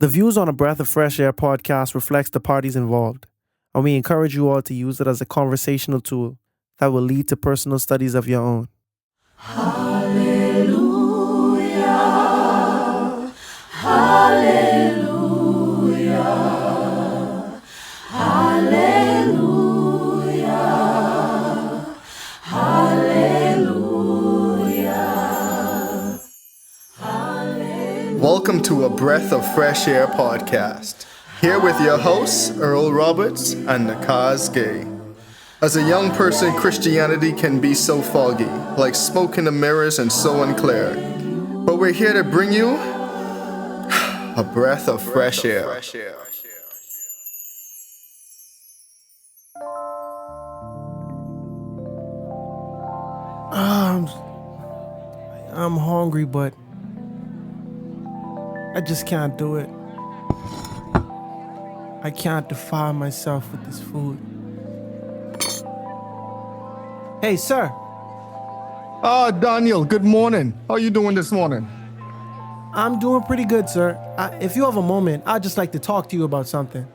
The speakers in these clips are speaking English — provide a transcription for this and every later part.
The views on a Breath of Fresh Air podcast reflects the parties involved, and we encourage you all to use it as a conversational tool that will lead to personal studies of your own. Hallelujah. Hallelujah. Hallelujah. Hallelujah. Welcome to a Breath of Fresh Air podcast. Here with your hosts, Earl Roberts and Nakhaz Gay. As a young person, Christianity can be so foggy, like smoke in the mirrors and so unclear. But we're here to bring you a breath of fresh air. I'm hungry, but I just can't do it. I can't defile myself with this food. Hey, sir. Daniel, good morning. How are you doing this morning? I'm doing pretty good, sir. If you have a moment, I'd just like to talk to you about something.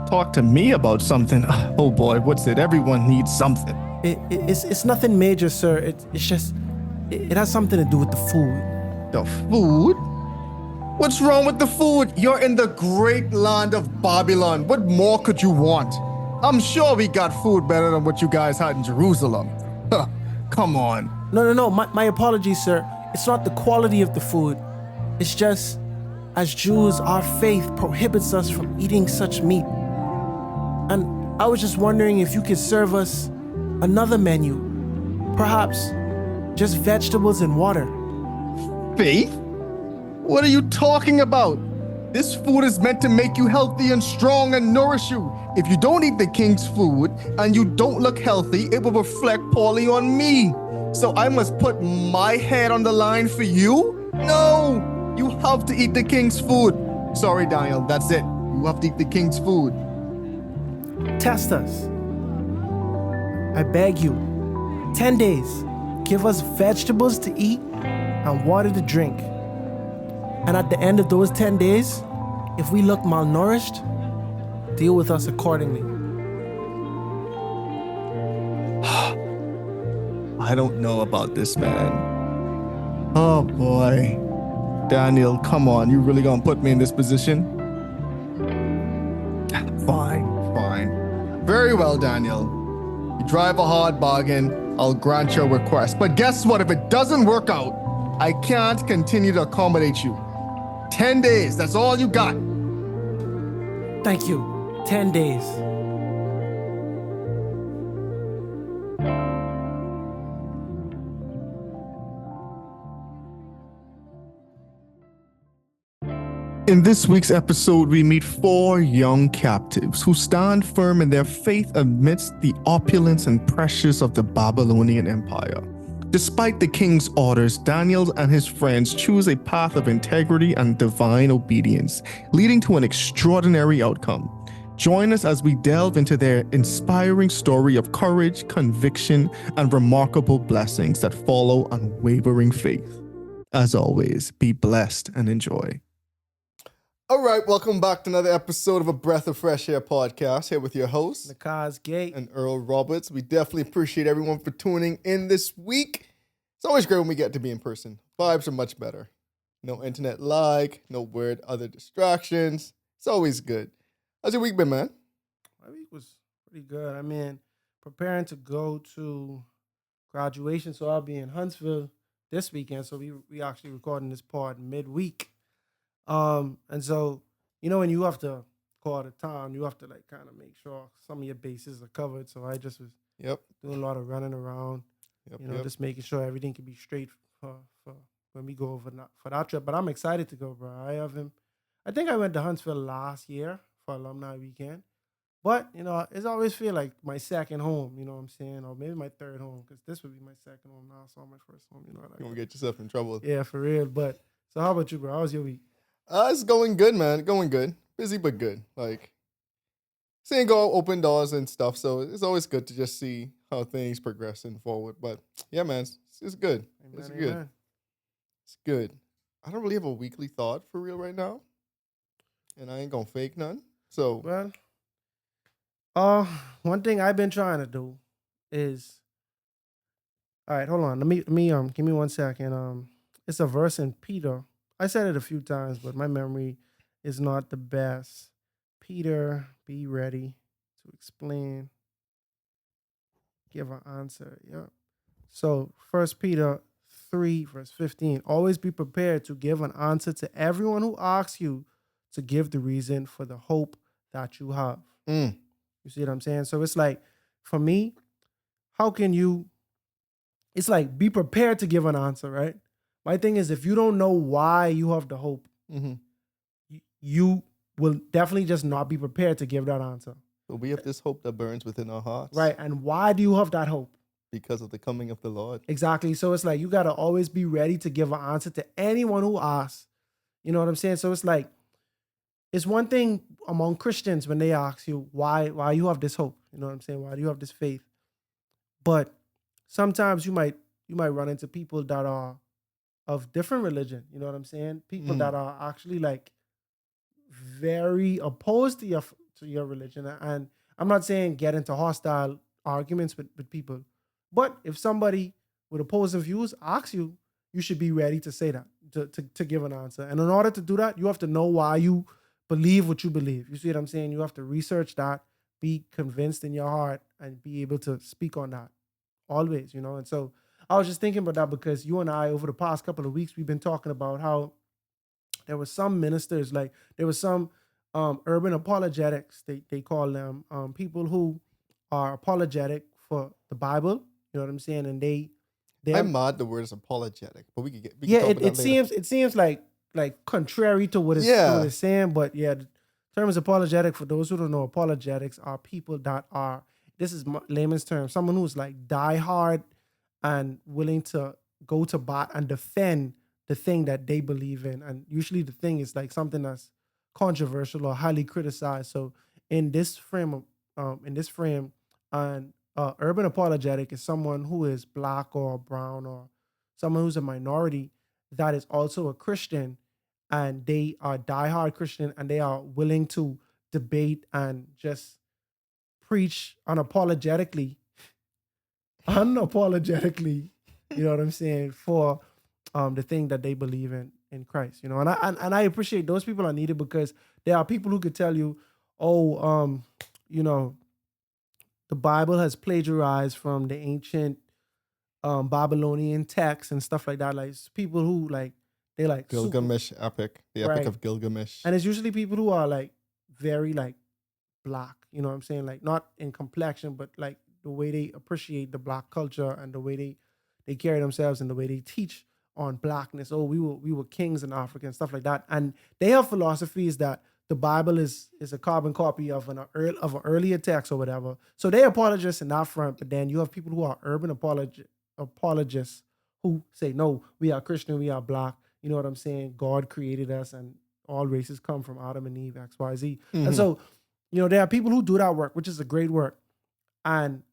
Talk to me about something. Oh boy, what's it? Everyone needs something. It's nothing major, sir. It's just it has something to do with the food. The food? What's wrong with the food? You're in the great land of Babylon. What more could you want? I'm sure we got food better than what you guys had in Jerusalem. Huh, come on. No. My apologies, sir. It's not the quality of the food. It's just, as Jews, our faith prohibits us from eating such meat. And I was just wondering if you could serve us another menu. Perhaps just vegetables and water. Faith? What are you talking about? This food is meant to make you healthy and strong and nourish you. If you don't eat the king's food and you don't look healthy, it will reflect poorly on me. So I must put my head on the line for you? No, you have to eat the king's food. Sorry, Daniel, that's it. You have to eat the king's food. Test us. I beg you. 10 days. Give us vegetables to eat and water to drink. And at the end of those 10 days, if we look malnourished, deal with us accordingly. I don't know about this, man. Oh boy. Daniel, come on. You really gonna put me in this position? Fine. Very well, Daniel. You drive a hard bargain. I'll grant your request. But guess what? If it doesn't work out, I can't continue to accommodate you. 10 days, that's all you got. Thank you. 10 days. In this week's episode, we meet 4 young captives who stand firm in their faith amidst the opulence and pressures of the Babylonian Empire. Despite the king's orders, Daniel and his friends choose a path of integrity and divine obedience, leading to an extraordinary outcome. Join us as we delve into their inspiring story of courage, conviction, and remarkable blessings that follow unwavering faith. As always, be blessed and enjoy. All right, welcome back to another episode of a Breath of Fresh Air podcast. Here with your hosts, Nakhaz Gate. and Earl Roberts. We definitely appreciate everyone for tuning in this week. It's always great when we get to be in person. Vibes are much better. No internet lag, no weird other distractions. It's always good. How's your week been, man? My week was pretty good. I mean, preparing to go to graduation, so I'll be in Huntsville this weekend. So we actually recording this part midweek. And so, when you have to call the town, you have to like kind of make sure some of your bases are covered. So I just was doing a lot of running around, just making sure everything can be straight for when we go over for that trip. But I'm excited to go, bro. I think I went to Huntsville last year for alumni weekend. But, it's always feel like my second home, you know what I'm saying? Or maybe my third home, because this would be my second home now. So my first home, You won't get yourself in trouble. Yeah, for real. But, so how about you, bro? How was your week? It's going good, man. Going good. Busy, but good. Like, seeing go open doors and stuff. So it's always good to just see how things progressing forward. But yeah, man, it's good. It's good. It's good. I don't really have a weekly thought for real right now. and I ain't gonna fake none. So Well, one thing I've been trying to do is, all right, hold on. Let me give me 1 second. It's a verse in Peter. I said it a few times, but my memory is not the best. Peter, be ready to explain, give an answer. Yeah. So First Peter 3, verse 15. Always be prepared to give an answer to everyone who asks you to give the reason for the hope that you have. mm, You see what I'm saying? So it's like, for me, how can you, it's like, be prepared to give an answer, right? My thing is, if you don't know why you have the hope, mhm. you will definitely just not be prepared to give that answer, But we have this hope that burns within our hearts, right? And why do you have that hope? because of the coming of the Lord. Exactly. So it's like, you got to always be ready to give an answer to anyone who asks. You know what I'm saying? So it's like, it's one thing among Christians when they ask you why you have this hope. You know what I'm saying? Why do you have this faith? But sometimes you might run into people that are of different religion. You know what I'm saying? People that are actually like very opposed to your religion. And I'm not saying get into hostile arguments with people, but if somebody with opposing views asks you, you should be ready to say that, to give an answer. And in order to do that, you have to know why you believe what you believe. You see what I'm saying? You have to research that, be convinced in your heart, and be able to speak on that always, you know? And so I was just thinking about that because you and I, over the past couple of weeks, we've been talking about how there were some ministers, like there was some urban apologetics, they call them, people who are apologetic for the Bible, you know what I'm saying? And they're, I'm mad the word is apologetic, but we can yeah, talk it, about it that later. seems like contrary to what Yeah. it's saying, but yeah, the term is apologetic. For those who don't know, apologetics are people that are, this is layman's term, someone who's like die hard and willing to go to bat and defend the thing that they believe in. And usually the thing is like something that's controversial or highly criticized. So in this frame, and urban apologetic is someone who is black or brown or someone who's a minority that is also a Christian, and they are diehard Christian, and they are willing to debate and just preach unapologetically, you know what I'm saying, for the thing that they believe in Christ, you know. And I appreciate those people are needed, because there are people who could tell you, oh, you know, the Bible has plagiarized from the ancient Babylonian texts and stuff like that. Like people who like, they like super, Gilgamesh epic, the epic right. of Gilgamesh. And it's usually people who are like very like black, you know what I'm saying? Like not in complexion, but like the way they appreciate the black culture and the way they carry themselves and the way they teach on blackness. Oh, we were kings in Africa and stuff like that. And they have philosophies that the Bible is a carbon copy of an earlier text or whatever. So they apologize in that front, but then you have people who are urban apologists who say, no, we are Christian, we are black. You know what I'm saying? God created us, and all races come from Adam and Eve, X, Y, Z. And so, you know, there are people who do that work, which is a great work. And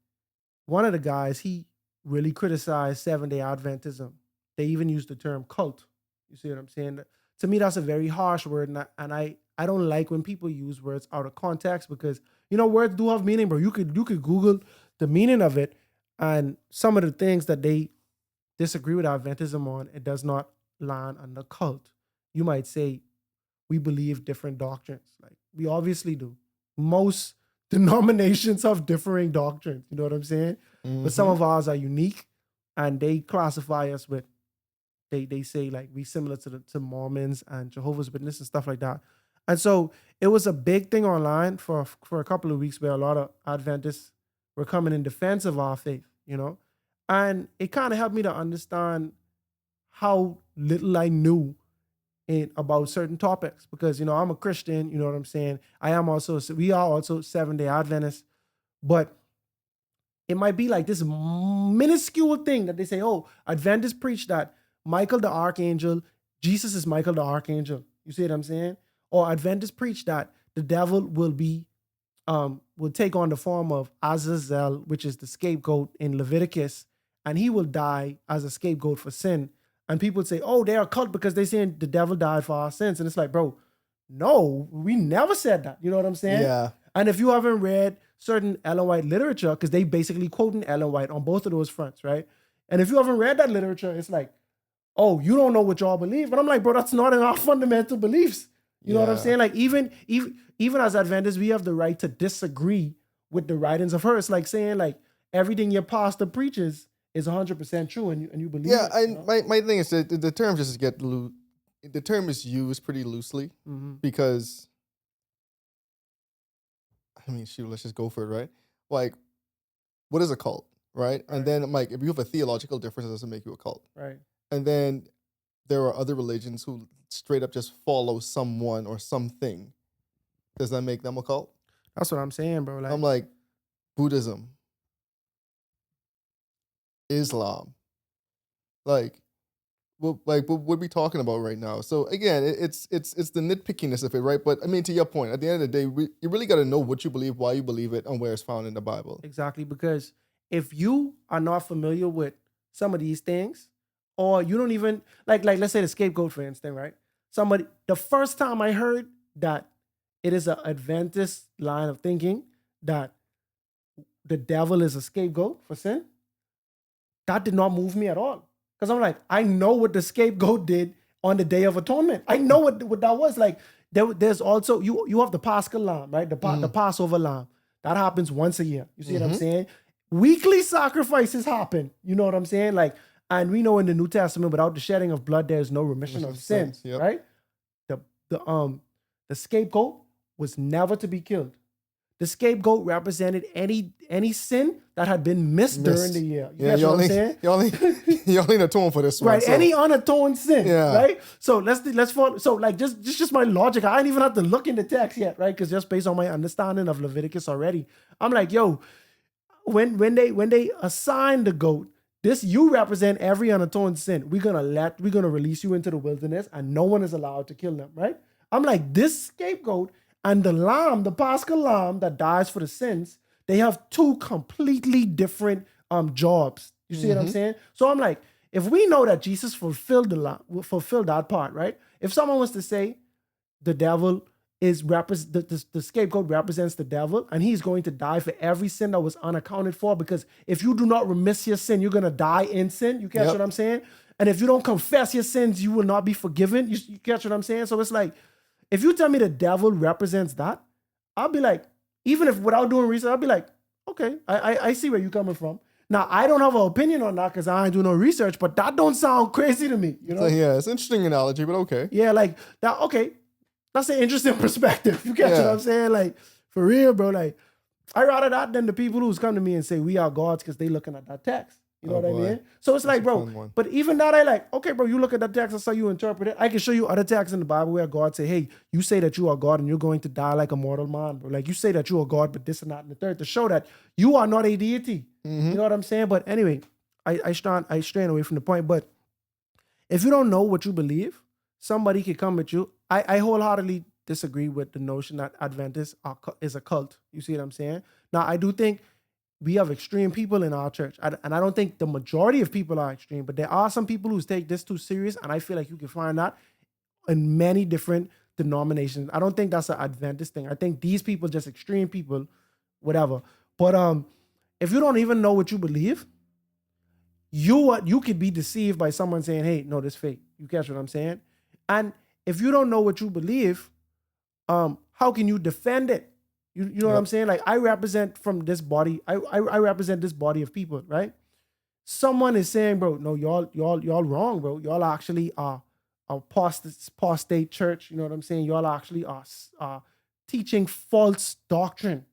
one of the guys, he really criticized Seventh-day Adventism. They even used the term cult. You see what I'm saying? To me, that's a very harsh word, and I don't like when people use words out of context, because, you know, words do have meaning, bro. You could Google the meaning of it, and some of the things that they disagree with Adventism on, it does not land under cult. You might say, we believe different doctrines. Like, we obviously do. Most denominations have differing doctrines. You know what I'm saying? But some of ours are unique, and they classify us with, they say like we similar to Mormons and Jehovah's Witnesses and stuff like that. And so it was a big thing online for a couple of weeks, where a lot of Adventists were coming in defense of our faith, you know? And it kind of helped me to understand how little I knew about certain topics, because, you know, I'm a Christian, you know what I'm saying? We are also Seventh-day Adventists, but it might be like this minuscule thing that they say, oh, Adventists preach that Michael the Archangel, Jesus is Michael the Archangel. You see what I'm saying? Or Adventists preach that the devil will take on the form of Azazel, which is the scapegoat in Leviticus, and he will die as a scapegoat for sin. And people say, oh, they're a cult because they're saying the devil died for our sins. And it's like, bro, no, we never said that. You know what I'm saying? Yeah. And if you haven't read certain Ellen White literature, because they basically quoting Ellen White on both of those fronts, right? And if you haven't read that literature, it's like, oh, you don't know what y'all believe. But I'm like, bro, that's not in our fundamental beliefs. You know what I'm Yeah. saying? Like even as Adventists, we have the right to disagree with the writings of her. It's like saying like everything your pastor preaches is 100% true, and you believe Yeah, it. You know? my thing is that the term just get the term is used pretty loosely because I mean, shoot, let's just go for it, right? Like, what is a cult, right? And then I'm like, if you have a theological difference, it doesn't make you a cult, Right. And then there are other religions who straight up just follow someone or something. Does that make them a cult? That's what I'm saying, bro. Like, I'm like, Buddhism, Islam, like, what we're we talking about right now? So again, it's the nitpickiness of it, right? But I mean, to your point, at the end of the day, you really got to know what you believe, why you believe it, and where it's found in the Bible. exactly, because if you are not familiar with some of these things, or you don't even like let's say the scapegoat, for instance, right? The first time I heard that it is an Adventist line of thinking that the devil is a scapegoat for sin, that did not move me at all. Because I'm like, I know what the scapegoat did on the Day of Atonement. I know what that was. Like, there's also, you have the Paschal lamb, right? The Passover lamb. That happens once a year. You see what I'm saying? Weekly sacrifices happen. You know what I'm saying? Like, and we know in the New Testament, without the shedding of blood, there's no remission of sins, Yep. right? The scapegoat was never to be killed. The scapegoat represented any sin that had been missed during the year. You get what I'm saying? You only atone for this one. Right, so. any unatoned sin, Yeah. right? So let's follow. So like just my logic. I didn't even have to look in the text yet, right? Because just based on my understanding of Leviticus already, I'm like, yo, when they assign the goat, you represent every unatoned sin. We're gonna release you into the wilderness, and no one is allowed to kill them, right? I'm like, this scapegoat and the lamb, the Paschal lamb that dies for the sins, they have two completely different jobs. You see what I'm saying? So I'm like, if we know that Jesus fulfilled that part, right? If someone was to say the devil is the scapegoat represents the devil, and he's going to die for every sin that was unaccounted for, because if you do not remiss your sin, you're gonna die in sin. You catch what I'm saying? And if you don't confess your sins, you will not be forgiven. You catch what I'm saying? So it's like, if you tell me the devil represents that, I'll be like, even if without doing research, I'll be like, okay, I see where you're coming from. Now, I don't have an opinion on that because I ain't do no research, but that don't sound crazy to me, you know? So, yeah, it's an interesting analogy, but okay. Yeah, like that. Okay, that's an interesting perspective. You catch what I'm saying? Like, for real, bro. Like, I rather that than the people who's come to me and say we are gods because they looking at that text. You know what I mean? So it's like, bro, but even that, I like, okay, bro, you look at that text, that's how you interpret it. I can show you other texts in the Bible where God say, hey, you say that you are God and you're going to die like a mortal man, bro. Like, you say that you are God, but this and that and the third, to show that you are not a deity. You know what I'm saying? But anyway, I strain away from the point. But if you don't know what you believe, somebody could come at you. I wholeheartedly disagree with the notion that Adventists is a cult. You see what I'm saying? Now, I do think we have extreme people in our church. And I don't think the majority of people are extreme, but there are some people who take this too serious. And I feel like you can find that in many different denominations. I don't think that's an Adventist thing. I think these people just extreme people, whatever. But if you don't even know what you believe, you could be deceived by someone saying, hey, no, this fake. You catch what I'm saying? And if you don't know what you believe, how can you defend it? You know what I'm saying? Like, I represent from this body. I represent this body of people, right? Someone is saying, bro, no, y'all wrong, bro. Y'all actually are apostate church. You know what I'm saying? Y'all actually are teaching false doctrine.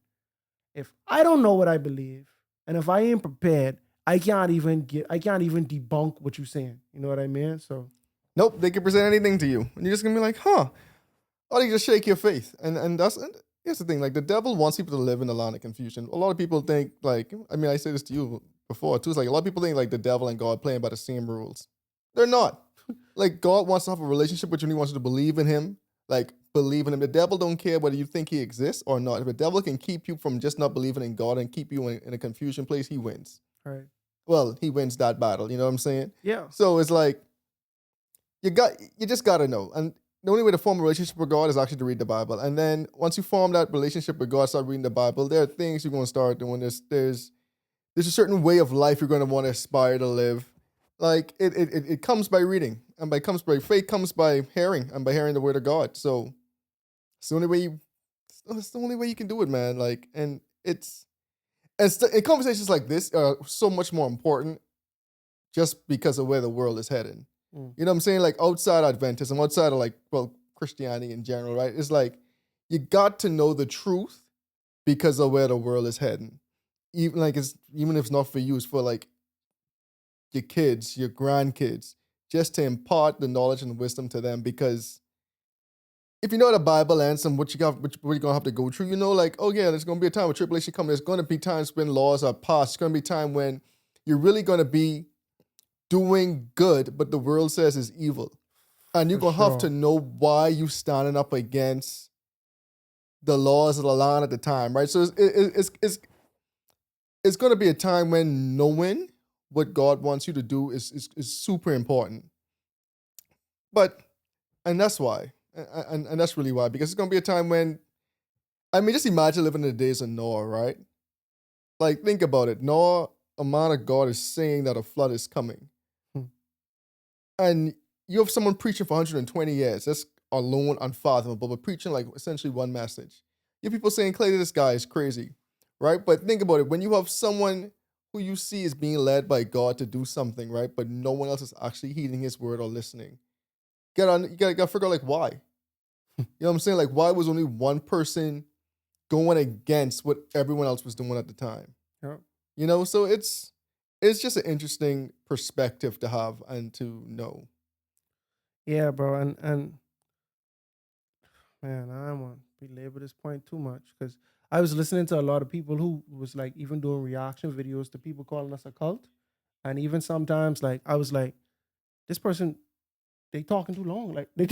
If I don't know what I believe, and if I ain't prepared, I can't even debunk what you're saying. You know what I mean? So, nope, they can present anything to you, and you're just gonna be like, huh? Or they just shake your faith, and that's. Here's the thing, like, the devil wants people to live in a land of confusion. A lot of people think, like, I mean, I say this to you before too, it's like a lot of people think like the devil and God playing by the same rules. They're not. Like, God wants to have a relationship with you and he wants you to believe in him. Like, believe in him. The devil don't care whether you think he exists or not. If the devil can keep you from just not believing in God and keep you in a confusion place, he wins. right. Well, he wins that battle, you know what I'm saying? Yeah. So it's like, you just gotta know. And the only way to form a relationship with God is actually to read the Bible. And then once you form that relationship with God, start reading the Bible, there are things you're going to start doing. There's a certain way of life you're going to want to aspire to live. Like it comes by reading, and faith comes by hearing, and by hearing the word of God. So it's the only way you can do it, man. Like, and conversations like this are so much more important just because of where the world is heading. You know what I'm saying? Like outside Adventism, outside of Christianity in general, right? It's like you got to know the truth because of where the world is heading. Even if it's not for you, it's for like your kids, your grandkids, just to impart the knowledge and wisdom to them. Because if you know the Bible ends and what you're gonna have to go through, you know, like, oh yeah, there's gonna be a time when tribulation comes. There's gonna be times when laws are passed. It's gonna be a time when you're really gonna be doing good, but the world says is evil. And you're going to have to know why you standing up against the laws of the land at the time, right? So it's going to be a time when knowing what God wants you to do is super important. And that's why. And that's really why. Because it's going to be a time when, just imagine living in the days of Noah, right? Like, think about it. Noah, a man of God, is saying that a flood is coming. And you have someone preaching for 120 years. That's alone unfathomable, but preaching like essentially one message. You have people saying, clearly this guy is crazy, right? But think about it. When you have someone who you see is being led by God to do something, right? But no one else is actually heeding his word or listening. You gotta figure out like why. You know what I'm saying? Like why was only one person going against what everyone else was doing at the time? Yeah. You know, so it's just an interesting perspective to have and to know. Yeah, bro. And man, I don't want to belabor this point too much because I was listening to a lot of people who was like even doing reaction videos to people calling us a cult. And even sometimes like I was like, this person, they talking too long. Like it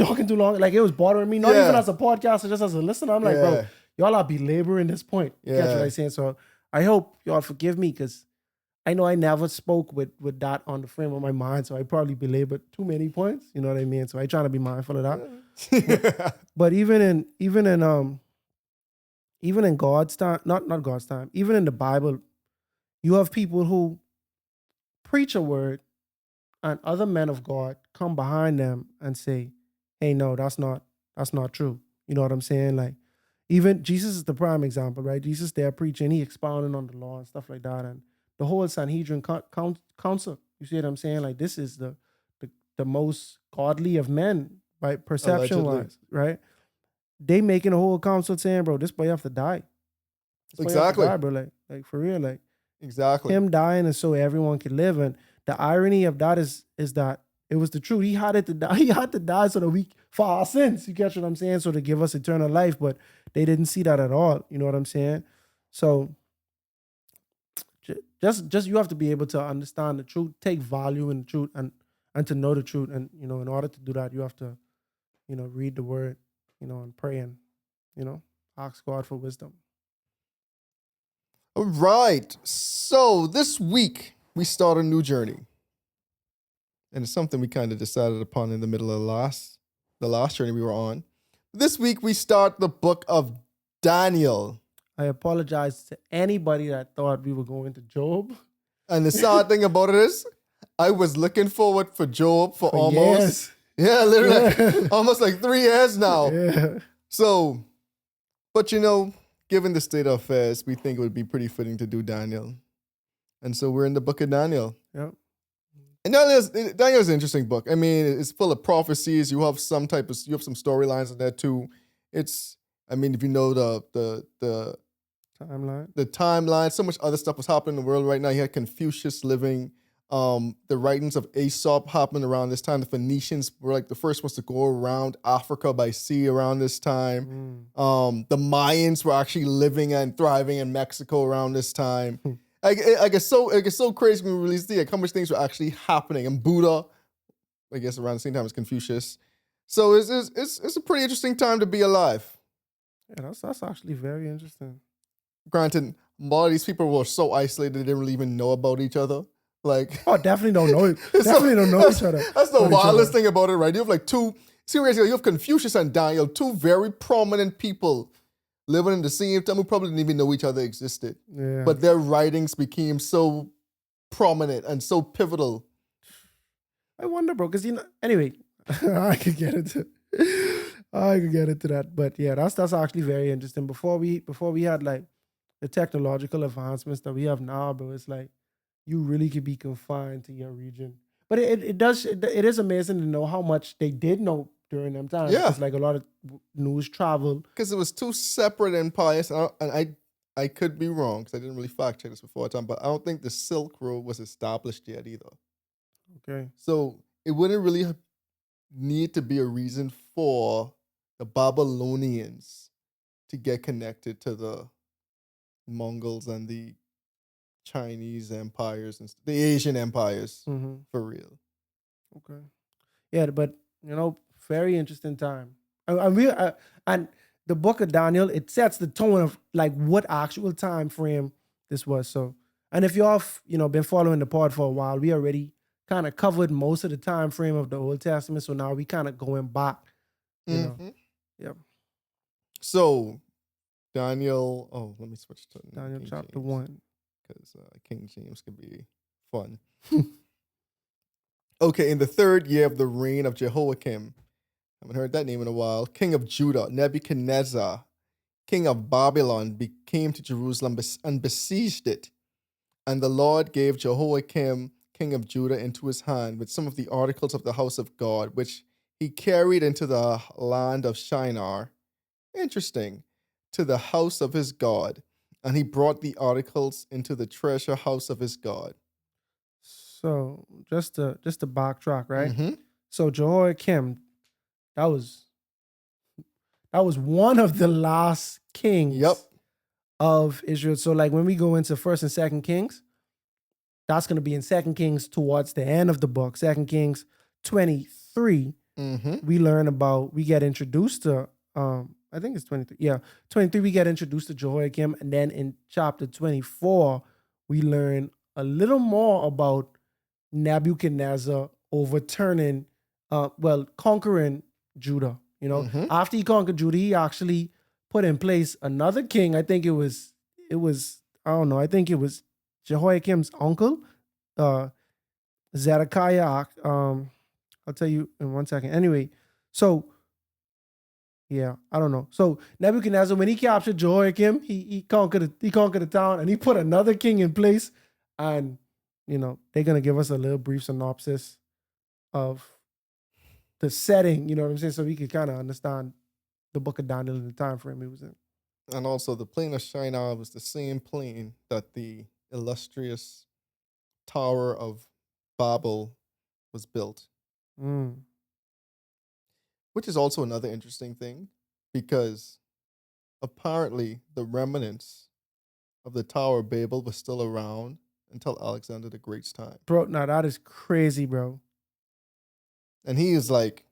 was bothering me, not even as a podcaster, just as a listener. I'm like, bro, y'all are belaboring this point. You catch what I'm saying? So I hope y'all forgive me because I know I never spoke with that on the frame of my mind, so I probably belabored too many points. You know what I mean? So I try to be mindful of that. But even in God's time, not God's time, even in the Bible, you have people who preach a word, and other men of God come behind them and say, "Hey, no, that's not true." You know what I'm saying? Like, even Jesus is the prime example, right? Jesus there preaching, he expounding on the law and stuff like that, and the whole Sanhedrin council. You see what I'm saying? Like this is the most godly of men, right? Perception wise, right? They making a whole council saying, bro, this boy have to die. Exactly, die, bro. Like for real, like exactly. Him dying is so everyone can live. And the irony of that is that it was the truth. He had to die. He had to die so that for our sins. You catch what I'm saying? So to give us eternal life, but they didn't see that at all. You know what I'm saying? So just you have to be able to understand the truth, take value in the truth, and to know the truth. And in order to do that, you have to, read the word, and pray and, ask God for wisdom. All right. So this week we start a new journey, and it's something we kind of decided upon in the middle of the last journey we were on. This week we start the book of Daniel. I apologize to anybody that thought we were going to Job. And the sad thing about it is, I was looking forward for Job for almost, literally almost like 3 years now. Yeah. So, but given the state of affairs, we think it would be pretty fitting to do Daniel. And so we're in the book of Daniel. Yep. And Daniel's an interesting book. I mean, it's full of prophecies. You have some storylines in there too. If you know the timeline, so much other stuff was happening in the world right now. You had Confucius living, the writings of Aesop happened around this time. The Phoenicians were like the first ones to go around Africa by sea around this time. The Mayans were actually living and thriving in Mexico around this time. I guess so crazy when we really see how much things were actually happening. And Buddha, I guess around the same time as Confucius. So it's a pretty interesting time to be alive. Yeah, that's actually very interesting. Granted, a lot of these people were so isolated they didn't really even know about each other. Like, definitely don't know. Definitely don't know each other. That's the wildest thing about it, right? You have like two Seriously, you have Confucius and Daniel, two very prominent people living in the same time who probably didn't even know each other existed. Yeah. But their writings became so prominent and so pivotal. I wonder, bro, because anyway, I could get into that. But yeah, that's actually very interesting. Before we had like the technological advancements that we have now, bro, it's like you really could be confined to your region. But it is amazing to know how much they did know during them times. Yeah. It's like a lot of news traveled. Because it was two separate empires, and I could be wrong because I didn't really fact check this before time, but I don't think the Silk Road was established yet either. Okay. So it wouldn't really need to be a reason for the Babylonians to get connected to the Mongols and the Chinese empires and the Asian empires for real. Okay. Yeah, but very interesting time. And the book of Daniel, it sets the tone of like what actual time frame this was. So, and if y'all been following the pod for a while, we already kind of covered most of the time frame of the Old Testament. So now we kind of going back. You know. Yep. So Daniel, let me switch to Daniel King chapter James, 1. because King James can be fun. Okay, in the 3rd year of the reign of Jehoiakim, haven't heard that name in a while, king of Judah, Nebuchadnezzar, king of Babylon, came to Jerusalem and besieged it. And the Lord gave Jehoiakim, king of Judah, into his hand with some of the articles of the house of God, which he carried into the land of Shinar. Interesting. To the house of his God. And he brought the articles into the treasure house of his God. So just to backtrack, right? Mm-hmm. So Jehoiakim, that was one of the last kings of Israel. So like when we go into 1st and 2nd Kings, that's going to be in 2nd Kings towards the end of the book. 2nd Kings 23, we get introduced to, I think it's 23. Yeah, 23, we get introduced to Jehoiakim. And then in chapter 24, we learn a little more about Nebuchadnezzar overturning, conquering Judah. After he conquered Judah, he actually put in place another king. I think it was, I don't know, I think it was Jehoiakim's uncle, Zedekiah. I'll tell you in 1 second. Anyway, so yeah, I don't know. So Nebuchadnezzar, when he captured Jehoiakim, he conquered the town, and he put another king in place. And they're gonna give us a little brief synopsis of the setting. You know what I'm saying? So we could kind of understand the book of Daniel and the time frame it was in. And also, the plain of Shinar was the same plain that the illustrious Tower of Babel was built. Which is also another interesting thing, because apparently the remnants of the Tower of Babel was still around until Alexander the Great's time. Bro, now that is crazy, bro. And he is like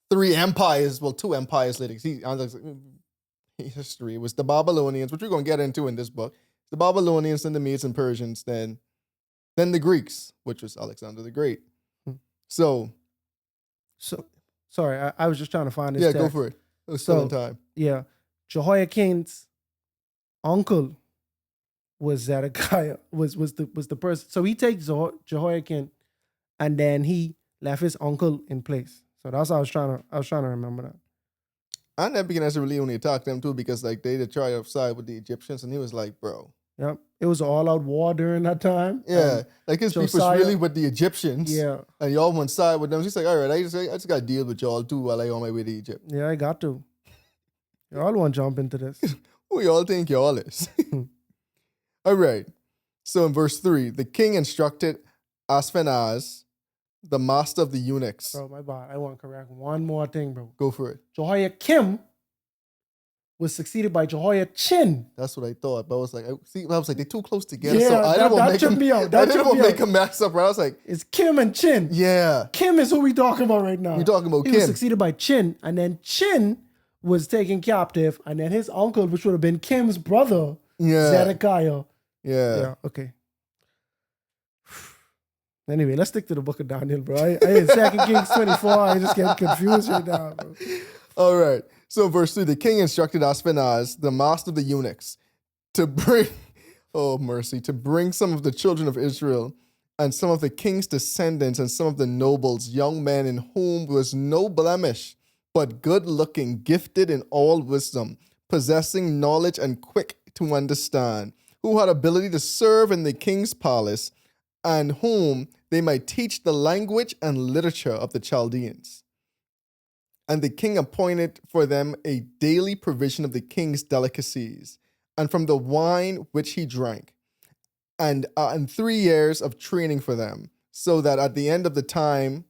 2 empires later. History was the Babylonians, which we're going to get into in this book. The Babylonians, then the Medes and Persians, then the Greeks, which was Alexander the Great. So sorry, I was just trying to find this. Yeah, text. go for it. It was still in time. Yeah, Jehoiakim's uncle was Zedekiah. Was the person. So he takes Jehoiakim, and then he left his uncle in place. So that's how I was trying to remember that. And Nebuchadnezzar really only attacked them too because like they did try to side with the Egyptians, and he was like, bro. Yep. It was an all-out war during that time. Yeah. Like his people's really with the Egyptians. Yeah. And y'all went side with them. He's like, all right, I just got to deal with y'all too while I on my way to Egypt. Yeah, I got to. Y'all want to jump into this. Who y'all think y'all is? All right. So in verse 3, the king instructed Ashpenaz, the master of the eunuchs. Bro, my bad. I want to correct one more thing, bro. Go for it. Jehoiakim was succeeded by Jehoiachin. That's what I thought. But I was like, they're too close together. Yeah, so I didn't want to make a mess up. Right? I was like, it's Kim and Chin. Yeah. Kim is who we talking about right now. We're talking about Kim. He was succeeded by Chin, and then Chin was taken captive, and then his uncle, which would have been Kim's brother, Zedekiah. Yeah. Okay. Anyway, let's stick to the book of Daniel, bro. I in 2 Kings 24. I just get confused right now, bro. All right. So verse 3, the king instructed Ashpenaz, the master of the eunuchs, to bring, oh mercy, to bring some of the children of Israel and some of the king's descendants and some of the nobles, young men in whom was no blemish, but good looking, gifted in all wisdom, possessing knowledge and quick to understand, who had ability to serve in the king's palace, and whom they might teach the language and literature of the Chaldeans. And the king appointed for them a daily provision of the king's delicacies, and from the wine which he drank, and 3 years of training for them, so that at the end of the time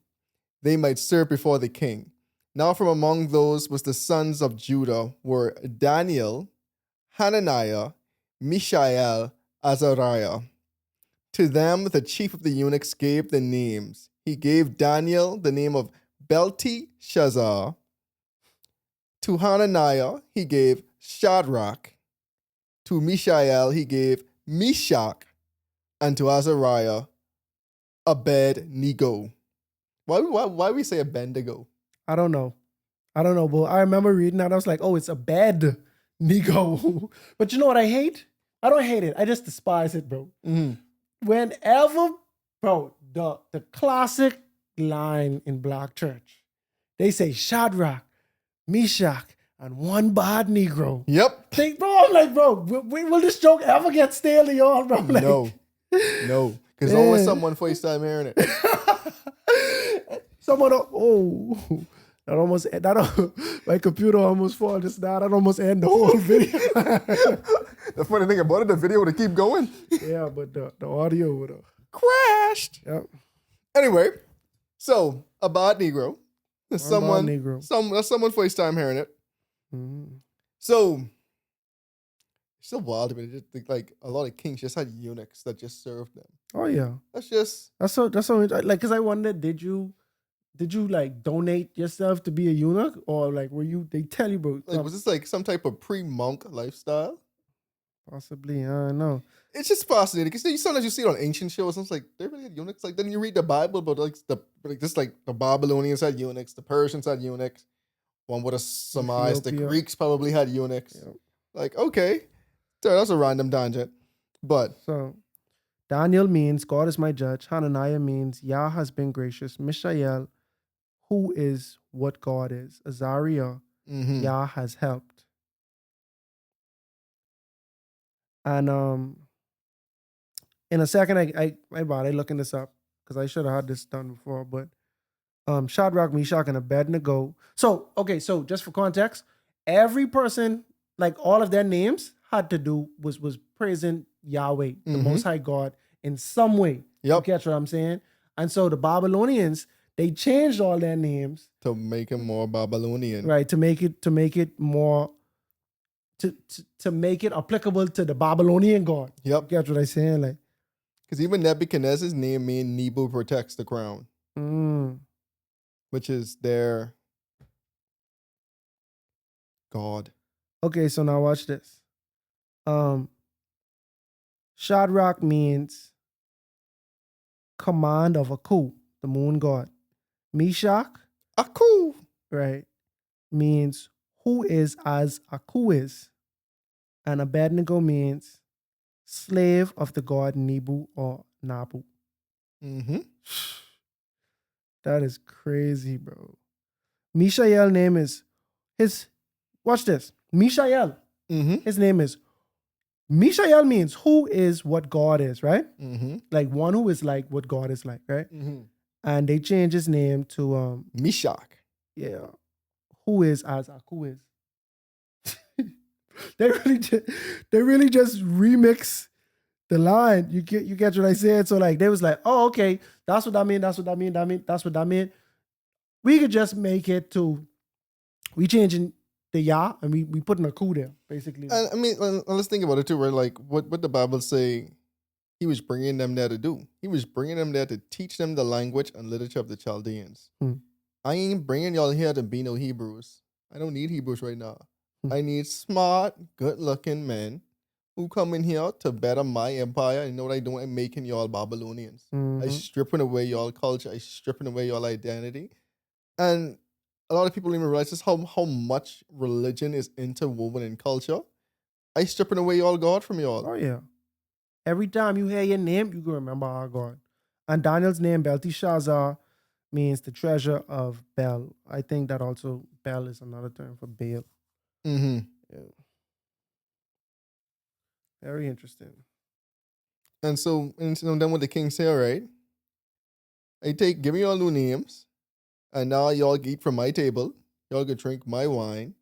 they might serve before the king. Now from among those was the sons of Judah were Daniel, Hananiah, Mishael, Azariah. To them the chief of the eunuchs gave the names. He gave Daniel the name of Belteshazzar. To Hananiah he gave Shadrach. To Mishael he gave Meshach. And to Azariah Abednego. Why we say Abednego? I don't know, but I remember reading that. I was like, oh, it's a bad Nego. But you know what I hate? I don't hate it. I just despise it, bro. Whenever, bro, the classic line in Black church, they say Shadrach, Meshach, and one bad Negro. Yep. Bro, I'm like, bro, will this joke ever get stale to y'all, bro? Like, No. Because always someone first time hearing it. Someone, my computer almost fall just now. That almost end the whole video. The funny thing about it, the video would keep going. Yeah, but the audio would have crashed. Yep. Anyway, so a bad Negro. That's someone first time hearing it. Mm-hmm. So it's so wild to me. Just think, like a lot of kings just had eunuchs that just served them. Oh yeah. That's so like, because I wondered, did you like donate yourself to be a eunuch, or like they tell you, bro? Like, was this like some type of pre-monk lifestyle? Possibly, I don't know. It's just fascinating because sometimes you see it on ancient shows. And it's like they really had eunuchs. Like then you read the Bible, but the Babylonians had eunuchs, the Persians had eunuchs. One would have surmised the Greeks probably had eunuchs. Yep. Like, okay, so that's a random tangent. But so Daniel means God is my judge. Hananiah means Yah has been gracious. Mishael, who is what God is. Azariah, Yah has helped. And in a second, I looking this up because I should have had this done before. But Shadrach, Meshach, and Abednego. So just for context, every person, like all of their names had to do was praising Yahweh, the Most High God, in some way. Yep. You catch what I'm saying? And so the Babylonians, they changed all their names to make it more Babylonian, right? To make it more. To make it applicable to the Babylonian God. Yep. You get what I'm saying? Like, because even Nebuchadnezzar's name means Nebu protects the crown, which is their God. Okay, so now watch this. Shadrach means command of Aku, the moon god. Meshach, Aku, right, means who is as Aku is. And Abednego means slave of the god Nebu or Nabu. That is crazy, bro. Mishael name is watch this. Mishael. His name is, Mishael means who is what God is, right? Like one who is like what God is like, right? And they changed his name to Meshach. Yeah. Who is as Aku is. They really just remix the line. You get what I said? So like they was like, oh, okay, that's what that mean. That's what that mean. We could just make it to, we changing the Yah and we putting a coup there, basically. And I mean, let's think about it too, right? Like what the Bible say he was bringing them there to do. He was bringing them there to teach them the language and literature of the Chaldeans. I ain't bringing y'all here to be no Hebrews. I don't need Hebrews right now. I need smart, good-looking men who come in here to better my empire. You know what I do? I'm making y'all Babylonians. I Mhm. stripping away y'all culture. I stripping away y'all identity. And a lot of people don't even realize just how much religion is interwoven in culture. I stripping away y'all God from y'all. Oh yeah. Every time you hear your name, you can remember our God. And Daniel's name, Belteshazzar, means the treasure of Bel. I think that also Bel is another term for Baal. Mm-hmm. Yeah. Very interesting. And so then what the king say, all right, give me all new names, and now y'all eat from my table. Y'all can drink my wine,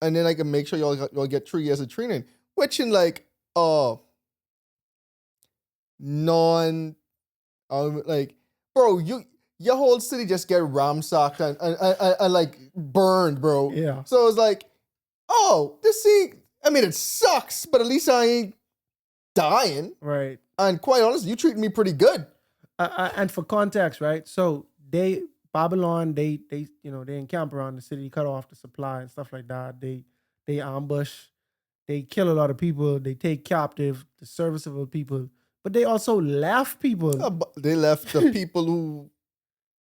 and then I can make sure y'all get 3 years of training, which in like non like, bro, your whole city just get ramsacked and like burned, bro. Yeah. So it's like, oh, it sucks, but at least I ain't dying. Right. And quite honestly, you treat me pretty good. And for context, right? So Babylon, they encamp around the city, cut off the supply and stuff like that. They ambush, they kill a lot of people, they take captive the serviceable people, but they also left people They left the people who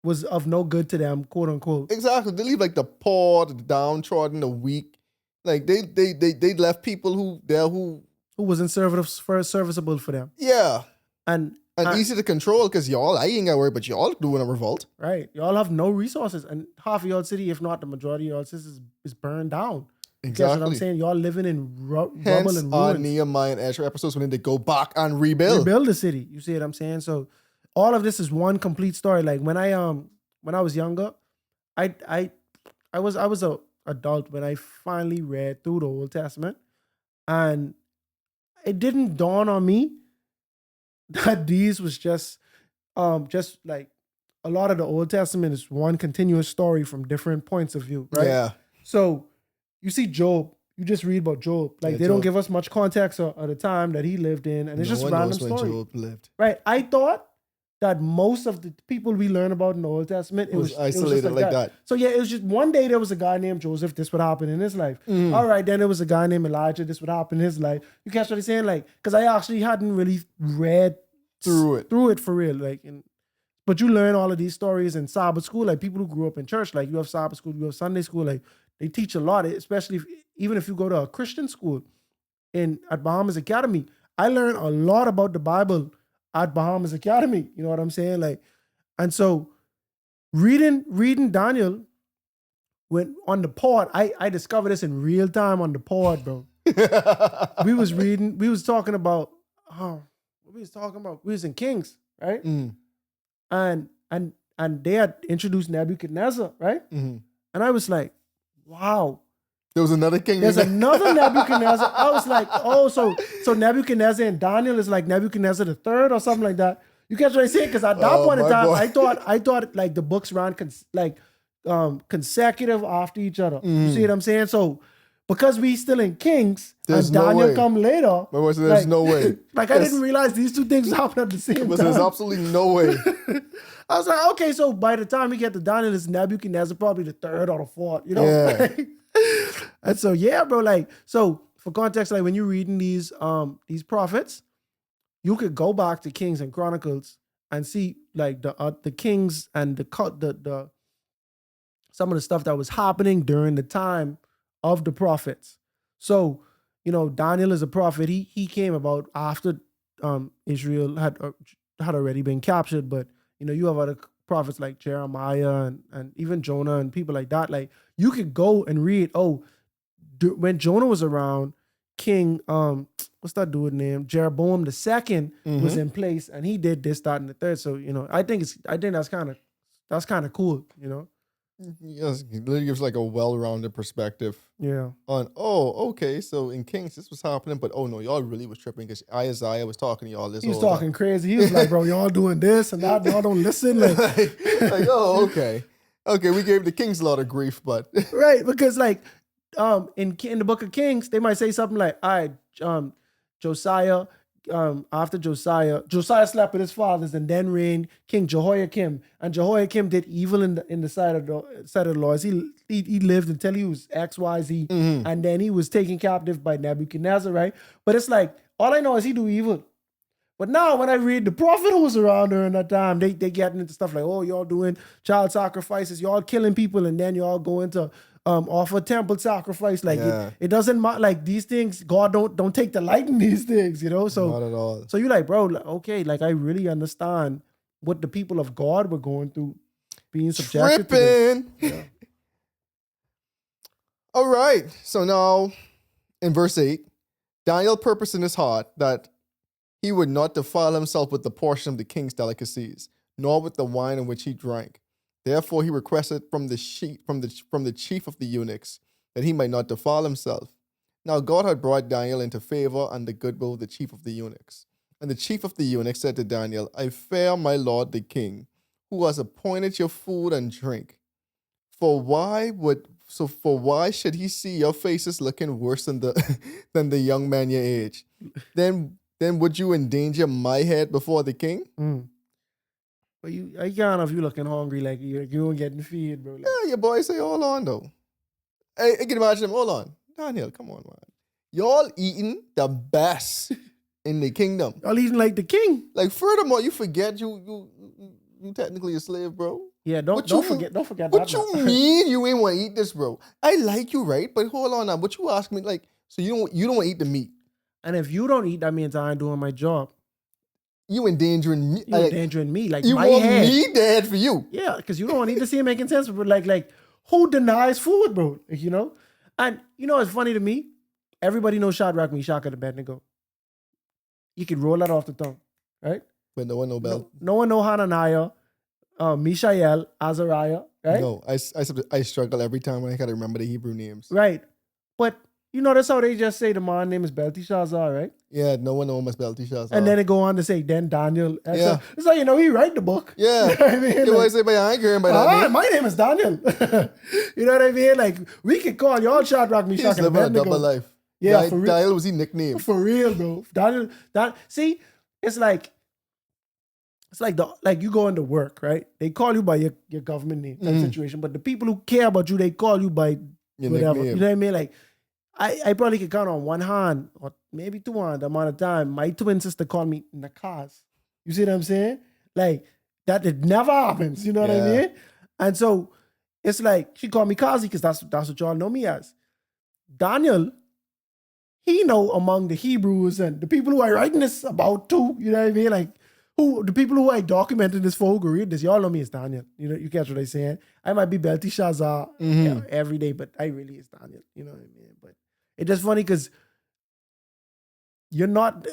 was of no good to them, quote unquote. exactly. They leave like the poor, the downtrodden, the weak. Like they left people who wasn't serviceable for them. Yeah. And easy to control because I ain't got to worry, but y'all doing a revolt. Right. Y'all have no resources. And half of y'all city, if not the majority of y'all city, is burned down. Exactly. That's what I'm saying. Y'all living in rubble Hence, and ruins. Nehemiah and Ezra episodes when they go back and rebuild the city. You see what I'm saying? So all of this is one complete story. Like when I was younger, I was a adult when I finally read through the Old Testament, and it didn't dawn on me that these was just like a lot of the Old Testament is one continuous story from different points of view, right? Yeah. So you see Job, you just read about Job. Like they don't give us much context of the time that he lived in, and it's just random story. When Job lived. Right. I thought that most of the people we learn about in the Old Testament, it was isolated like that. So yeah, it was just one day there was a guy named Joseph, this would happen in his life. All right, then there was a guy named Elijah, this would happen in his life. You catch what I'm saying? Like, because I actually hadn't really read through it for real. Like, but you learn all of these stories in Sabbath school, like people who grew up in church, like you have Sabbath school, you have Sunday school, like they teach a lot, especially even if you go to a Christian school at Bahamas Academy. I learned a lot about the Bible at Bahamas Academy. You know what I'm saying? Like, and so reading Daniel when on the pod, I discovered this in real time on the pod, bro. we was talking about what we was talking about. We was in Kings, right? And they had introduced Nebuchadnezzar, right? And I was like, wow. There was another king. There's another Nebuchadnezzar. I was like, oh, so Nebuchadnezzar and Daniel is like Nebuchadnezzar the third or something like that. You catch what I say? Because at that point in time, I thought like the books ran consecutive after each other. You see what I'm saying? So because we still in Kings and Daniel come later, there's no way. Like I didn't realize these two things happen at the same time. There's absolutely no way. I was like, okay, so by the time we get to Daniel, it's Nebuchadnezzar probably the third or the fourth, you know? Yeah. And so, yeah, bro, like, so for context, like when you're reading these prophets, you could go back to Kings and Chronicles and see like the kings and the some of the stuff that was happening during the time of the prophets. So, Daniel is a prophet. He came about after Israel had already been captured, but you have other prophets like Jeremiah and even Jonah and people like that. Like you could go and read, when Jonah was around, King, what's that dude's name? Jeroboam II was in place and he did this, that, and the third. So, I think that's kind of cool, Yes, it literally gives like a well-rounded perspective. Yeah. On, okay, so in Kings this was happening, but no, y'all really was tripping because Isaiah was talking to y'all this. He was talking crazy. He was like, bro, y'all doing this and that, y'all don't listen. Like, okay. Okay, we gave the kings a lot of grief, but right, because like in the book of Kings, they might say something like, all right, Josiah after Josiah slept with his fathers, and then reigned King Jehoiakim. And Jehoiakim did evil in the sight of the Lord. He lived until he was XYZ, and then he was taken captive by Nebuchadnezzar, right? But it's like, all I know is he do evil. But now when I read the prophet who was around during that time, they getting into stuff like, oh, y'all doing child sacrifices, y'all killing people, and then y'all go into offer temple sacrifice. Like it doesn't matter. Like these things, God don't take delight in these things, you know? So not at all. So you're like, bro, okay, like I really understand what the people of God were going through, being subjected to this. Yeah. All right. So now in verse 8, Daniel purposed in his heart that he would not defile himself with the portion of the king's delicacies, nor with the wine in which he drank. Therefore he requested from the chief of the eunuchs that he might not defile himself. Now God had brought Daniel into favor and the goodwill of the chief of the eunuchs. And the chief of the eunuchs said to Daniel, I fear my lord the king, who has appointed your food and drink. For why should he see your faces looking worse than the young man your age? Then would you endanger my head before the king? But I can't know if you looking hungry, like you ain't getting feed, bro. Like, Yeah, your boy say, hold on though. I can imagine him, hold on. Daniel, come on, man. Y'all eating the best in the kingdom. Y'all eating like the king. Like furthermore, you forget you technically a slave, bro. Yeah, don't forget that. What you mean you ain't want to eat this, bro? I like you, right? But hold on now. What you ask me, like, so you don't want to eat the meat. And if you don't eat, that means I ain't doing my job. You endangering me. You endangering me. Like you my want head. me dead for you. Yeah, because you don't want to eat the same making sense. But like who denies food, bro? Like, you know? And you know what's funny to me? Everybody knows Shadrach, Meshach, and Abednego. You can roll that off the tongue, right? But no one know about. No one know Hananiah, Mishael, Azariah, right? No, I struggle every time when I gotta remember the Hebrew names. Right. But you notice how they just say the man name is Belteshazzar, right? Yeah, no one knows Belteshazzar. And then it go on to say, then Daniel. Yeah. It's like, he write the book. Yeah. You know what I mean? You always say, but I ain't hearing by that name. My name is Daniel. You know what I mean? Like, we could call y'all Shadrach, Meshach, and living a Abednego. double life. Yeah, for real. Daniel was he nicknamed. For real, bro. Daniel, see, it's like you go into work, right? They call you by your government name, that situation. But the people who care about you, they call you by Your whatever. nickname. You know what I mean? Like, I probably could count on one hand or maybe two hands the amount of time my twin sister called me Nakhaz. You see what I'm saying? Like, that it never happens. You know what I mean? And so it's like she called me Kazi because that's what y'all know me as. Daniel, he know among the Hebrews and the people who I writing this about too. You know what I mean? Like, the people who I documented this for who could read this, y'all know me as Daniel. You know, you catch what I'm saying? I might be Belteshazzar every day, but I really is Daniel. You know what I mean? But it's just funny because you're not,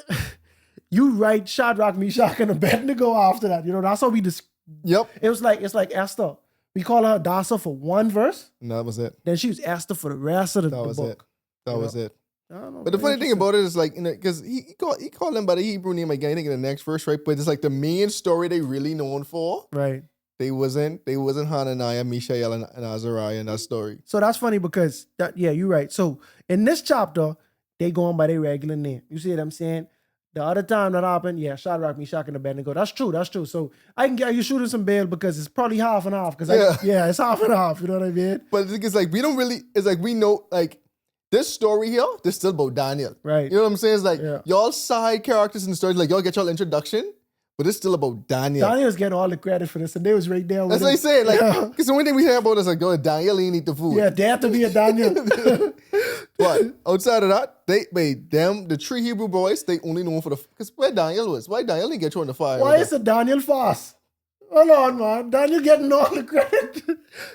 you write Shadrach, Meshach, and Abednego after that. You know, that's how we just, Yep. it's like Esther. We call her Dasa for one verse. And that was it. Then she was Esther for the rest of the That was book. it. That was it. I don't know, But the funny thing about it is like, because he called them by the Hebrew name again, I think in the next verse, right? But it's like the main story they really known for. Right. They wasn't Hananiah, Mishael, and Azariah in that story. So that's funny because you're right. So in this chapter, they go on by their regular name. You see what I'm saying? The other time that happened, Shadrach, Meshach, and Abednego. That's true. So I can get you shooting some bail because it's probably half and half. Because it's half and half. You know what I mean? But the thing is like, we know like, this story here, this still about Daniel. Right. You know what I'm saying? It's like, y'all side characters in the story, like y'all get y'all introduction, but it's still about Daniel. Daniel's getting all the credit for this, and they was right there with That's what I say. Like, because the only thing we hear about is like, Daniel ain't eat the food. Yeah, they have to be a Daniel. But outside of that, the three Hebrew boys, they only know for because where Daniel was. Why Daniel didn't get thrown in the fire? Why is a Daniel fast? Hold on, man. Daniel getting all the credit.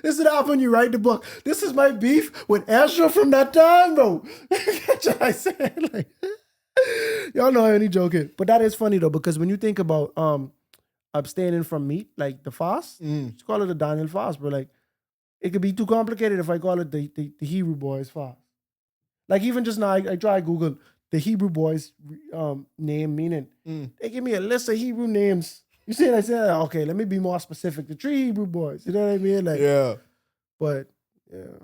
This is how when you write the book. This is my beef with Ezra from that time, bro. That's what I said. Like, y'all know I'm only joking. But that is funny, though, because when you think about abstaining from meat, like the fast, just call it a Daniel fast, bro. Like, it could be too complicated if I call it the Hebrew boys fast. Like, even just now, I try to Google the Hebrew boys name meaning. They give me a list of Hebrew names. You see what I said? Okay, let me be more specific. The three Hebrew boys. You know what I mean? Like, yeah. But, yeah.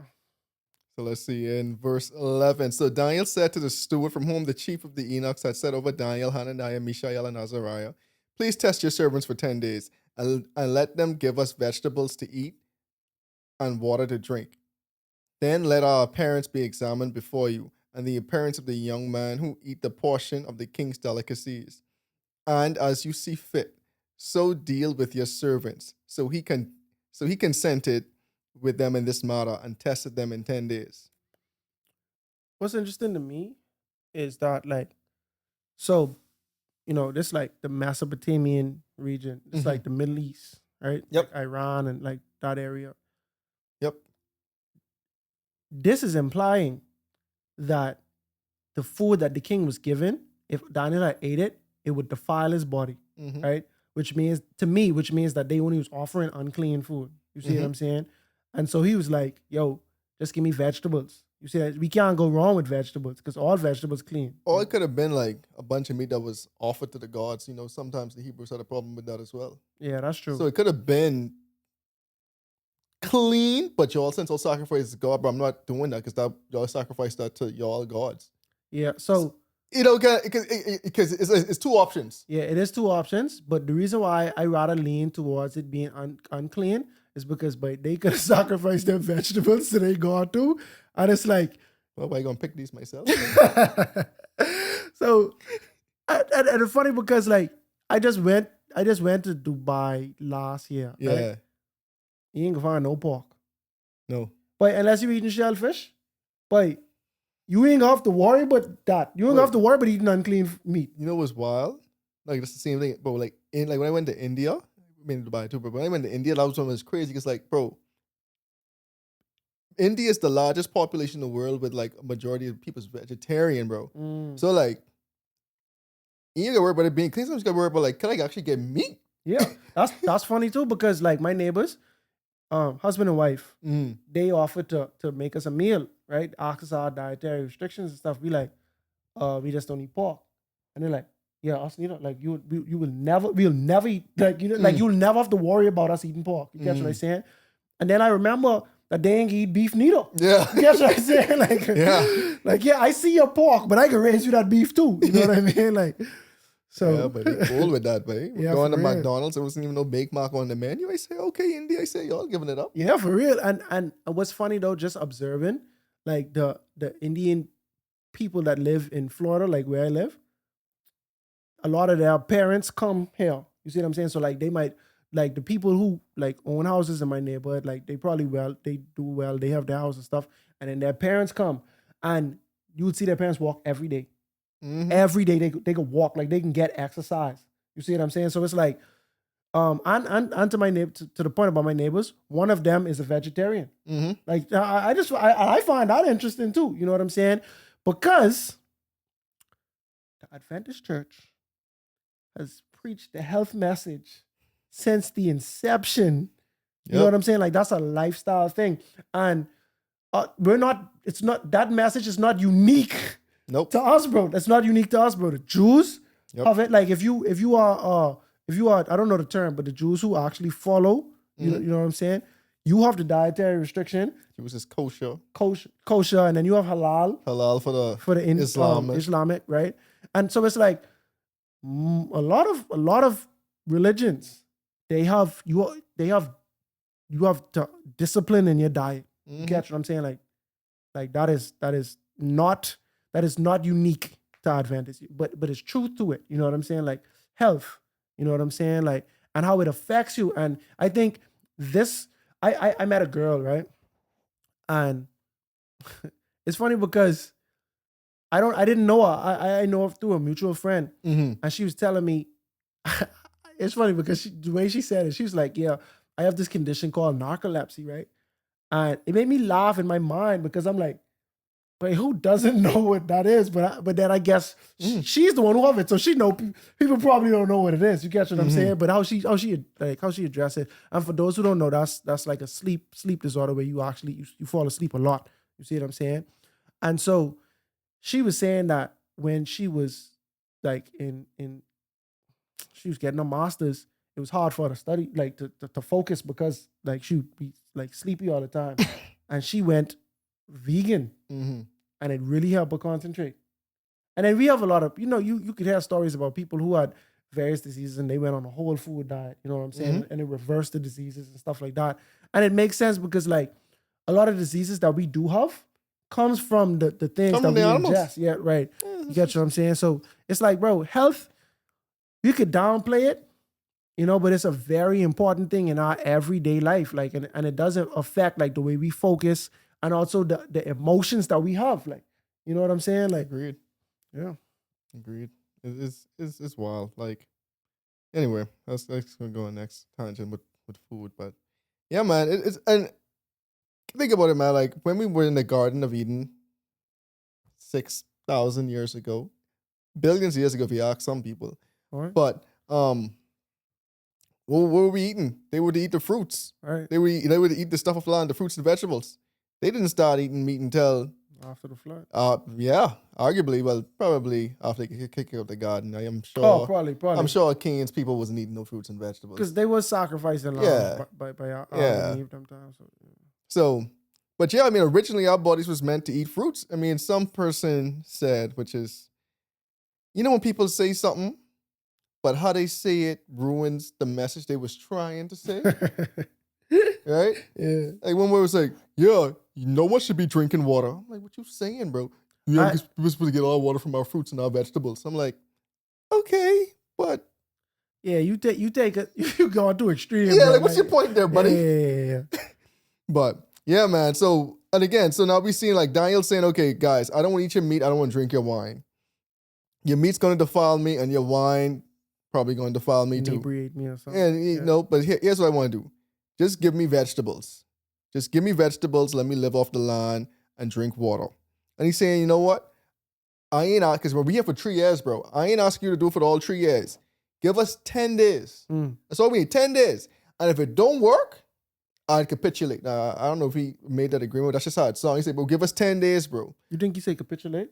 So let's see in verse 11. So Daniel said to the steward from whom the chief of the eunuchs had set over Daniel, Hananiah, Mishael, and Azariah, please test your servants for 10 days and let them give us vegetables to eat and water to drink. Then let our appearance be examined before you, and the appearance of the young man who eat the portion of the king's delicacies. And as you see fit, so deal with your servants. So he consented with them in this matter and tested them in 10 days. What's interesting to me is that, like, so, this like the Mesopotamian region. It's like the Middle East, right? Yep. Like Iran and like that area. Yep. This is implying that the food that the king was given, if Daniel had ate it, it would defile his body, right? Which means that they only was offering unclean food. You see what I'm saying? And so he was like, yo, just give me vegetables. You see that? We can't go wrong with vegetables because all vegetables clean. Or it could have been like a bunch of meat that was offered to the gods. Sometimes the Hebrews had a problem with that as well. Yeah, that's true. So it could have been clean, but y'all since all sacrifice to God, but I'm not doing that because y'all sacrifice that to y'all gods. Yeah, so because it's two options. Yeah, it is two options, but the reason why I rather lean towards it being unclean is because they could have sacrificed their vegetables to their God too, and it's like, well, why you gonna pick these myself? So, and it's funny because like I just went to Dubai last year. Yeah, right? You ain't gonna find no pork. No, but unless you're eating shellfish, but you ain't gonna have to worry about that. You ain't gonna have to worry about eating unclean meat. You know what's wild? Like it's the same thing, bro. Like when I went to India, I mean Dubai too, but when I went to India, that was crazy because like, bro, India is the largest population in the world with like a majority of people's vegetarian, bro. So like, you ain't gotta worry about it being clean. Sometimes you gotta worry about like, can I actually get meat? Yeah, that's funny too because like my neighbors, husband and wife, they offered to make us a meal, right? Ask us our dietary restrictions and stuff. We like, we just don't eat pork, and they're like, yeah, us, like we'll never eat, like like you'll never have to worry about us eating pork. You catch what I'm saying? And then I remember that they ain't eat beef neither. Yeah, you catch what I'm saying? Like, yeah, I see your pork, but I can raise you that beef too. You know what I mean? Like. So yeah, but they cool with that, buddy. We're going to McDonald's. There wasn't even no bake mark on the menu. I say, okay, India. I say, y'all giving it up. Yeah, for real. And what's funny though, just observing like the Indian people that live in Florida, like where I live, a lot of their parents come here. You see what I'm saying? So like they might like the people who like own houses in my neighborhood, like they do well, they have their house and stuff, and then their parents come, and you would see their parents walk every day. Every day they could walk, like they can get exercise. You see what I'm saying? So it's like, and to my neighbor, to the point about my neighbors, one of them is a vegetarian. Like I find that interesting too. You know what I'm saying? Because the Adventist Church has preached the health message since the inception. You know what I'm saying? Like that's a lifestyle thing, and that message is not unique. Nope. To us, bro. That's not unique to us, bro. The Jews have it. Like if you are I don't know the term, but the Jews who actually follow, you know what I'm saying? You have the dietary restriction. It was just kosher, and then you have halal. Halal for the Islamic, right? And so it's like a lot of religions. They have to discipline in your diet. You catch what I'm saying? Like that is not unique to Adventists, but it's truth to it. You know what I'm saying? Like health, you know what I'm saying? Like, and how it affects you. And I think I met a girl, right? And it's funny because I didn't know her. I know her through a mutual friend. And she was telling me, it's funny because the way she said it, she was like, yeah, I have this condition called narcolepsy, right? And it made me laugh in my mind because I'm like, but who doesn't know what that is? But then I guess she's the one who have it, so she know people probably don't know what it is. You catch what I'm saying? But how she address it. And for those who don't know, that's like a sleep disorder where you actually you fall asleep a lot. You see what I'm saying? And so she was saying that when she was like she was getting her master's, it was hard for her to study, like to focus because like she would be like sleepy all the time. And she went vegan, Mm-hmm. and it really helped her concentrate. And then we have a lot of, you could hear stories about people who had various diseases and they went on a whole food diet, you know what I'm saying? And it reversed the diseases and stuff like that. And it makes sense because like a lot of diseases that we do have comes from the things From that the we animals. ingest. Yeah, right. You get what I'm saying? So it's like, bro, health, you could downplay it, but it's a very important thing in our everyday life. Like, and it doesn't affect like the way we focus and also the emotions that we have. Like, you know what I'm saying? Like, Agreed. yeah. Agreed. It's wild. Like, anyway, let's gonna go on next tangent with food. But yeah, man, it's and think about it, man. Like when we were in the Garden of Eden 6,000 years ago, billions of years ago, if you ask some people. All right. But what were we eating? They would eat the fruits. All right. They would eat the stuff of land, the fruits and vegetables. They didn't start eating meat until After the flood. yeah, arguably, well, probably after they kicked out the garden. I am sure. Oh, probably. I'm sure Cain's people wasn't eating no fruits and vegetables. Because they were sacrificing Yeah. by Adam Yeah. and Eve them times. So, So, but yeah, I mean, originally our bodies was meant to eat fruits. I mean, some person said, which is, when people say something, but how they say it ruins the message they was trying to say, right? Yeah. Like one word was like, yeah, no one should be drinking water. I'm like, what you saying, bro? Yeah, because we're supposed to get our water from our fruits and our vegetables. I'm like, okay, but Yeah, you going to extreme. yeah, bro. like what's your point there, buddy? Yeah. But yeah, man. So, and again, so now we seeing like Daniel saying, okay, guys, I don't want to eat your meat. I don't want to drink your wine. Your meat's going to defile me and your wine probably going to defile me too. Inebriate me or something. And but here's what I want to do. Just give me vegetables. Just give me vegetables. Let me live off the land and drink water. And he's saying, you know what? I ain't out because we're here for 3 years, bro. I ain't asking you to do it for all 3 years. Give us 10 days. That's all we need, 10 days. And if it don't work, I'd capitulate. Now, I don't know if he made that agreement. That's just how it sounds. He said, bro, give us 10 days, bro. You think he said capitulate?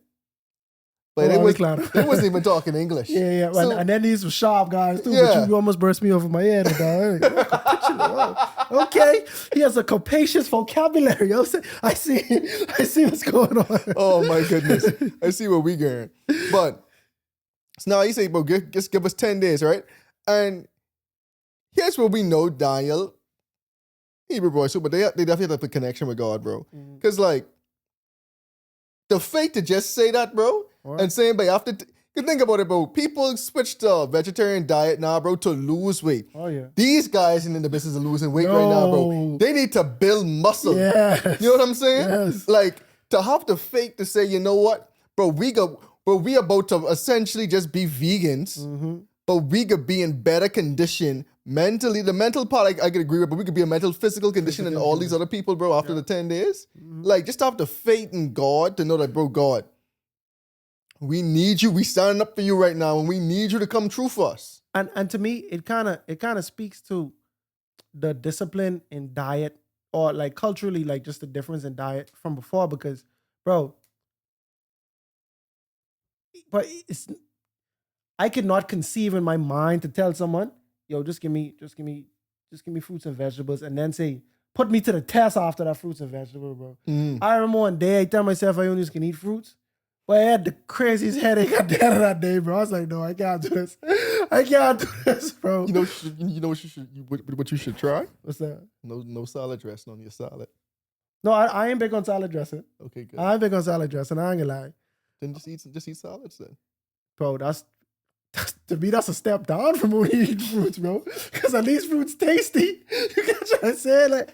But Oh, they wasn't even talking English. Yeah. So- and then these were sharp guys too. Yeah. But you almost burst me over my head. Dog. Capitulate. Oh, okay. He has a capacious vocabulary. I see what's going on. Oh my goodness. I see where we going. But so now he say, bro, just give us 10 days, right? And here's where we know Daniel, Hebrew boys, but they definitely have a connection with God, bro. Because like the faith to just say that, bro, What? and saying, but after, you think about it, bro, people switch to a vegetarian diet now, bro, to lose weight. Oh yeah. These guys in the business of losing weight right now, bro. No. They need to build muscle. Yes. You know what I'm saying? Yes. Like to have the faith to say, you know what, bro, we about to essentially just be vegans, but we could be in better condition mentally. The mental part I could agree with, but we could be in mental, physical condition than all these other people, bro, after the 10 days. Like just have the faith in God to know that, bro, God, we need you. We standing up for you right now, and we need you to come true for us. And to me, it kind of speaks to the discipline in diet, or like culturally, like just the difference in diet from before. Because, bro, but I could not conceive in my mind to tell someone, yo, just give me fruits and vegetables, and then say, put me to the test after that fruits and vegetables, bro. I remember one day I tell myself I only just can eat fruits. But I had the craziest headache at the end of that day, bro. I was like, no, I can't do this. I can't do this, bro. You know what you should try? What's that? No salad dressing on your salad. No, I ain't big on salad dressing. Okay, good. I ain't big on salad dressing. I ain't gonna lie. Then just eat salads then. Bro, that's to me, that's a step down from only eating fruits, bro. Because at least fruits tasty. You get what I'm saying? Like,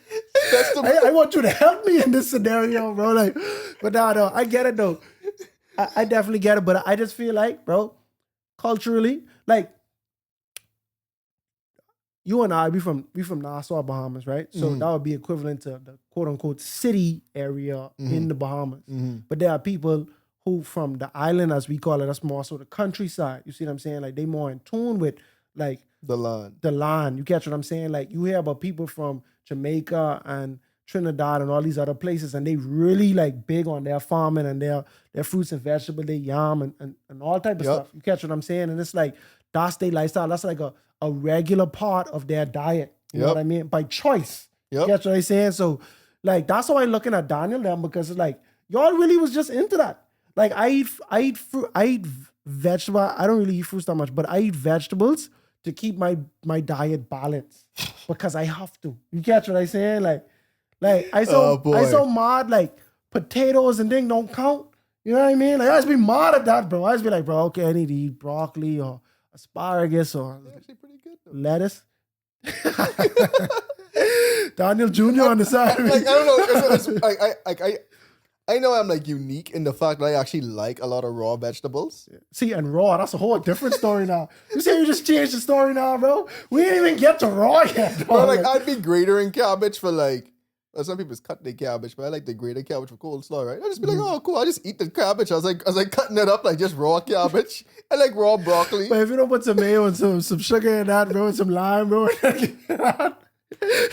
I want you to help me in this scenario, bro. Like, but no, I get it though. I definitely get it, but I just feel like, bro, culturally, like you and I, we from Nassau, Bahamas, right? So that would be equivalent to the quote unquote city area in the Bahamas. But there are people who from the island, as we call it, that's more so the countryside. You see what I'm saying? Like they more in tune with like The land. the land. You catch what I'm saying? Like you hear about people from Jamaica and Trinidad and all these other places, and they really like big on their farming and their fruits and vegetables, their yam and all type of stuff. You catch what I'm saying? And it's like that's their lifestyle. That's like a regular part of their diet. You know what I mean? By choice. You catch what I'm saying? So Like that's how I looking at Daniel then, because it's like y'all really was just into that. Like I eat fruit, I eat vegetable. I don't really eat fruits that much, but I eat vegetables to keep my diet balanced because I have to. You catch what I saying? Like I so mad like potatoes and things don't count. You know what I mean? Like I just be mad at that, bro. I just be like, bro, okay, I need to eat broccoli or asparagus or Actually pretty good though. lettuce. Daniel Jr. on the side. Like I don't know. I know I'm like unique in the fact that I actually like a lot of raw vegetables. See, and raw, that's a whole different story now. You say you just changed the story now, bro? We didn't even get to raw yet, bro. But like I'd be grading cabbage for like, well, some people cut their cabbage, but I like the grated cabbage for coleslaw, right? I just be like, oh cool, I just eat the cabbage. I was like cutting it up like just raw cabbage. I like raw broccoli. But if you don't put some mayo and some sugar in that, bro, and some lime, bro,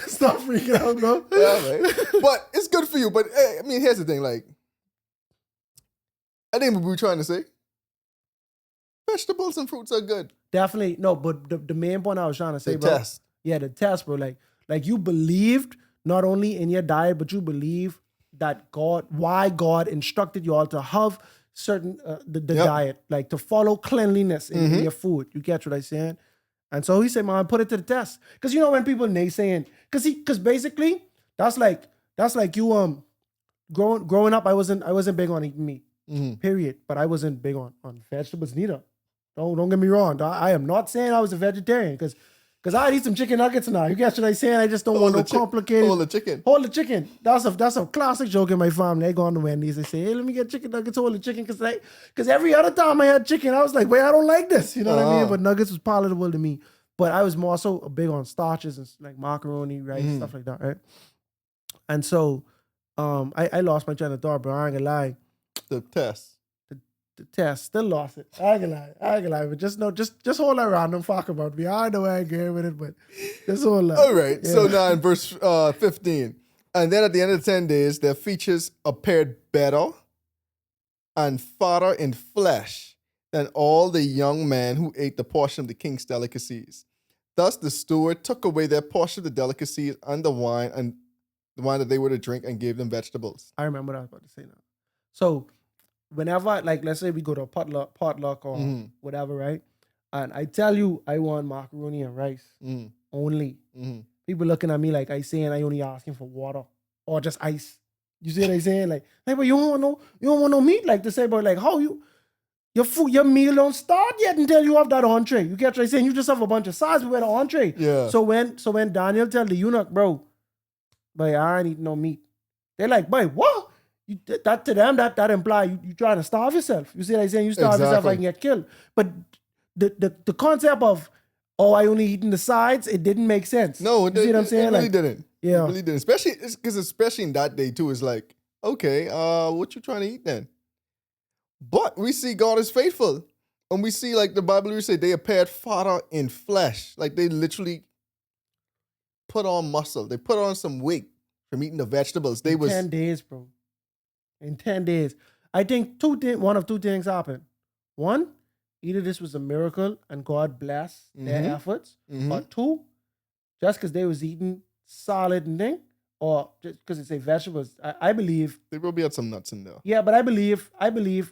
stop freaking out, bro. Yeah, right. But it's good for you. But I mean, here's the thing, like, I think what we're trying to say, vegetables and fruits are good. Definitely. No, but the main point I was trying to say, The bro. test. Yeah, the test, bro. Like you believed not only in your diet, but you believe that why God instructed you all to have certain the diet, like to follow cleanliness in your food. You get what I'm saying? And so he said, man, put it to the test. Because you know when people naysaying, because basically that's like you growing up, I wasn't big on eating meat. Period. But I wasn't big on vegetables neither. Don't get me wrong. I am not saying I was a vegetarian because I'd eat some chicken nuggets now. You get what I'm saying? I just don't want no complicated. Hold the chicken. Hold the chicken. That's a classic joke in my family. They go on to Wendy's. They say, hey, let me get chicken nuggets, hold the chicken. Because every other time I had chicken, I was like, wait, I don't like this. You know what I mean? But nuggets was palatable to me. But I was more so big on starches and like macaroni, rice, stuff like that, right? And so I lost my train of thought, bro. I ain't gonna lie. The test. The test, still lost it. I ain't gonna lie. But just hold that around. Don't fuck about me. I know I agree with it, but just hold that. All right. Yeah. So now in verse 15. And then at the end of 10 days, their features appeared better and fatter in flesh than all the young men who ate the portion of the king's delicacies. Thus the steward took away their portion of the delicacies and the wine that they were to drink and gave them vegetables. I remember what I was about to say now. So whenever, like, let's say we go to a potluck or whatever, right? And I tell you I want macaroni and rice only. People looking at me like I saying I only asking for water or just ice. You see what I'm saying? Like, hey, but you don't want no meat. Like to say, but like how your meal don't start yet until you have that entree. You get what I'm saying? You just have a bunch of sides with the entree. Yeah. So when Daniel tell the eunuch, bro, but I ain't eating no meat. They're like, boy, what? That to them, that imply you trying to starve yourself. You see what I'm saying? You starve yourself, I can get killed. But the concept of, I only eating the sides, it didn't make sense. No, you see what I'm saying? It really didn't. Yeah. It really didn't. Especially in that day too, it's like, okay, what you trying to eat then? But we see God is faithful. And we see, like the Bible will say, they appeared fatter in flesh. Like they literally put on muscle. They put on some weight from eating the vegetables. 10 days, bro. In 10 days. I think one of two things happened. One, either this was a miracle and God blessed their efforts. Or two, just because they was eating solid and thing, or just because it's a vegetables. I believe they probably had some nuts in there. Yeah, but I believe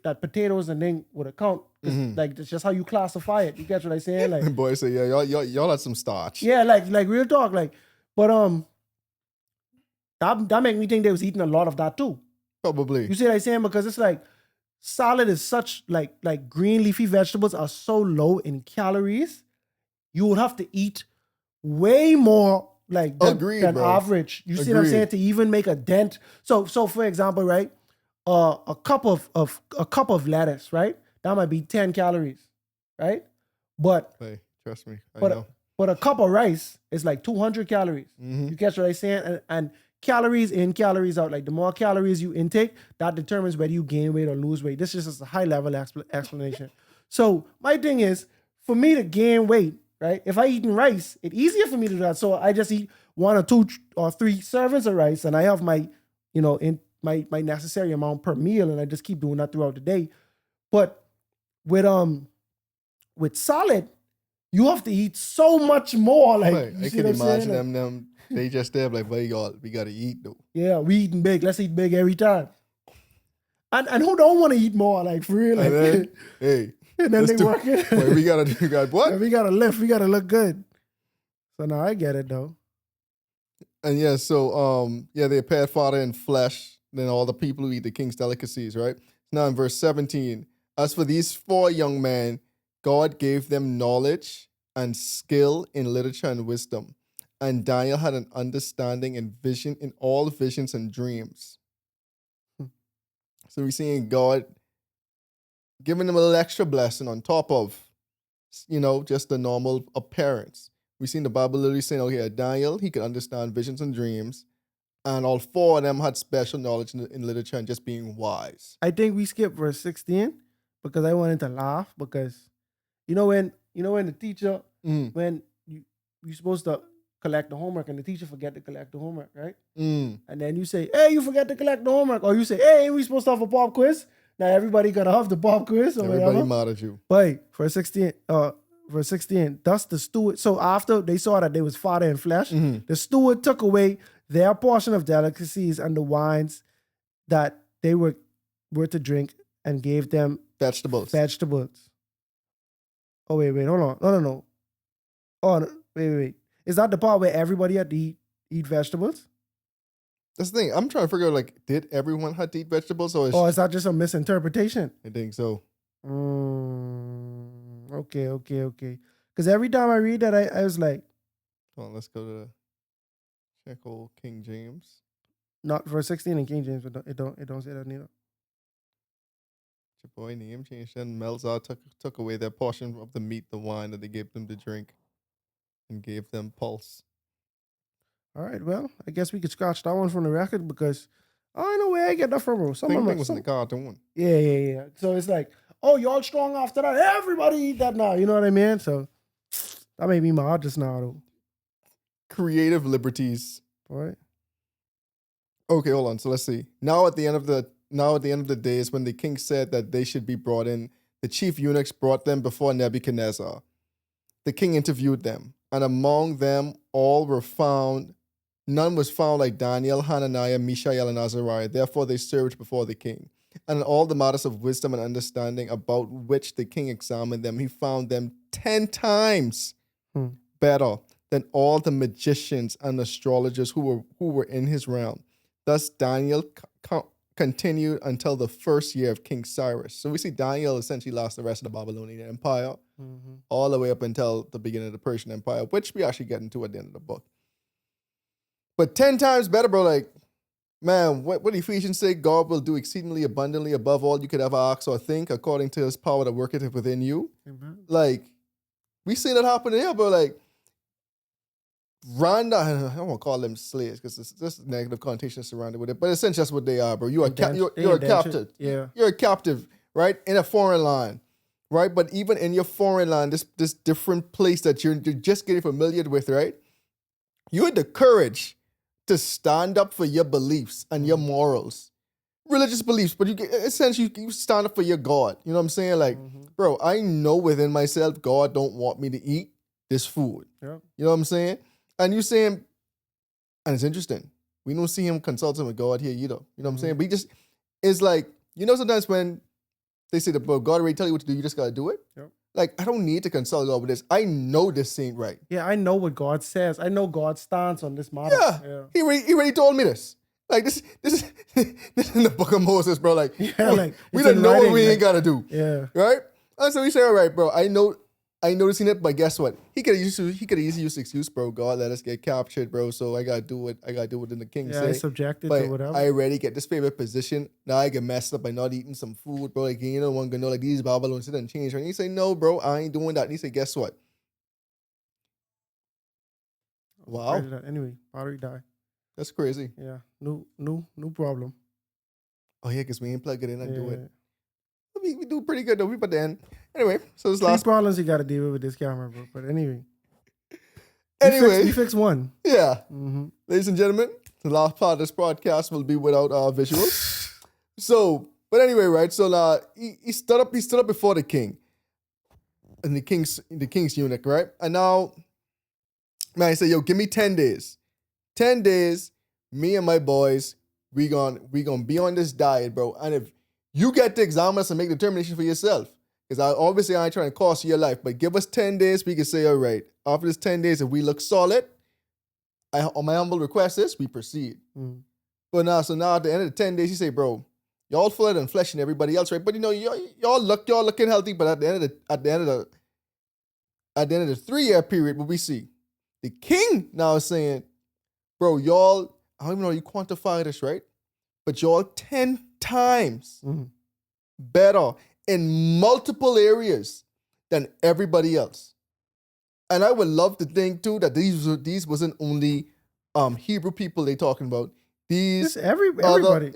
that potatoes and thing would account. Like that's just how you classify it. You get what I'm saying? Like boys say, yeah, y'all had some starch. Yeah, like real talk. Like, but that make me think they was eating a lot of that too. Probably. You see what I'm saying? Because it's like salad is such like green leafy vegetables are so low in calories. You would have to eat way more than average. You see what I'm saying? To even make a dent. So for example, right? A cup of lettuce, right? That might be 10 calories, right? But hey, trust me, I know. But a cup of rice is like 200 calories. You catch what I'm saying? And calories in, calories out. Like the more calories you intake, that determines whether you gain weight or lose weight. This is just a high level explanation. So my thing is, for me to gain weight, right? If I eating rice, it's easier for me to do that. So I just eat 1 or 2 or 3 servings of rice, and I have my, in my necessary amount per meal, and I just keep doing that throughout the day. But with salad, you have to eat so much more. Like right. I can imagine them They just there like, we gotta eat though. Yeah, we eating big. Let's eat big every time. And who don't want to eat more? Like for real. Like, And then, hey, and then they do- working. wait, we gotta do what? We gotta lift. We gotta look good. So now I get it though. And yeah, so they appeared father in flesh, then all the people who eat the king's delicacies, right? Now in verse 17, as for these 4 young men, God gave them knowledge and skill in literature and wisdom. And Daniel had an understanding and vision in all visions and dreams. So we're seeing God giving them a little extra blessing on top of, just the normal appearance. We've seen the Bible literally saying, okay, Daniel, he could understand visions and dreams. And all 4 of them had special knowledge in literature and just being wise. I think we skipped verse 16 because I wanted to laugh because when the teacher when you're supposed to collect the homework and the teacher forget to collect the homework, right? And then you say, hey, you forget to collect the homework. Or you say, hey, we supposed to have a pop quiz. Now everybody gotta have the pop quiz or Everybody whatever. mad at you. But verse 16, thus the steward, so after they saw that they was father in flesh, the steward took away their portion of delicacies and the wines that they were to drink and gave them Vegetables. Oh, wait, hold on. No. Oh, wait. Is that the part where everybody had to eat vegetables? That's the thing. I'm trying to figure out, like, did everyone have to eat vegetables? Or Is that just a misinterpretation? I think so. Okay. Because every time I read that, I was like, Come on, let's go to check old King James. not verse 16 in King James, but it don't say that neither. Your boy name changed. Then Melzar took away their portion of the meat, the wine that they gave them to drink, and gave them pulse. All right, well, I guess we could scratch that one from the record because I don't know where I get that from, bro. Same thing was in the cartoon. Yeah. So it's like, oh, y'all strong after that. Everybody eat that now. You know what I mean? So that made me mad just now, though. Creative liberties. All right. Okay, hold on. So let's see. Now at the end of the days, when the king said that they should be brought in, the chief eunuchs brought them before Nebuchadnezzar. The king interviewed them, and among them all were found. None was found like Daniel, Hananiah, Mishael, and Azariah. Therefore they served before the king. And in all the matters of wisdom and understanding about which the king examined them, he found them 10 times better than all the magicians and astrologers who were in his realm. Thus Daniel continued until the first year of King Cyrus. So we see Daniel essentially lost the rest of the Babylonian Empire all the way up until the beginning of the Persian Empire, which we actually get into at the end of the book. But 10 times better, bro. Like, man, what Ephesians say? God will do exceedingly abundantly above all you could ever ask or think, according to his power that worketh within you. Amen. Like, we see that happen here, bro. Like, I don't want to call them slaves because there's negative connotation surrounded with it, but essentially that's what they are, bro. You're a captive. Yeah. You're a captive, right? In a foreign land, right? But even in your foreign land, this different place that you're just getting familiar with, right? You had the courage to stand up for your beliefs and your morals, religious beliefs, but essentially you stand up for your God. You know what I'm saying? Like, bro, I know within myself, God don't want me to eat this food. Yeah. You know what I'm saying? And you saying, and it's interesting, we don't see him consulting with God here either. You know what I'm saying? But he just, it's like, sometimes when they say, God already tell you what to do, you just got to do it. Yep. Like, I don't need to consult God with this. I know this ain't right. Yeah, I know what God says. I know God's stance on this matter. Yeah. He already told me this. Like, this is in the book of Moses, bro. Like, like we don't know what we ain't got to do. Yeah. Right? And so we say, all right, bro, I know this ain't it, but guess what? He could have easily used the excuse, bro. God let us get captured, bro. So I gotta do it. I gotta do it in the king's Yeah, say. I subjected But to whatever. I already get this favorite position. Now I get messed up by not eating some food, bro. Like, one gonna know, like, these Babylonians didn't change. And he say, no, bro, I ain't doing that. And he say, guess what? Wow. Anyway, battery die. That's crazy. Yeah. No problem. Oh yeah, because we ain't plug it in and do Yeah. it. We do pretty good though. We about to end. Anyway, so this Three last problems you got to deal with this camera, bro. But anyway. We fix one. Yeah. Mm-hmm. Ladies and gentlemen, the last part of this broadcast will be without visuals. So, but anyway, right? So he stood up before the king. And the king's eunuch, right? And now, man, he said, yo, give me 10 days. 10 days, me and my boys, we gonna be on this diet, bro. And if you get to examine us and make determination for yourself, because obviously I ain't trying to cost you your life, but give us 10 days, we can say, all right, after this 10 days, if we look solid, on my humble request is, we proceed. But now at the end of the 10 days, you say, bro, y'all fuller than flesh and everybody else, right? But you know, y'all looking healthy, but at the end of the 3-year period, what we see, the king now is saying, bro, y'all, I don't even know how you quantify this, right? But y'all 10 times better in multiple areas than everybody else. And I would love to think too that these wasn't only Hebrew people they talking about. These everybody.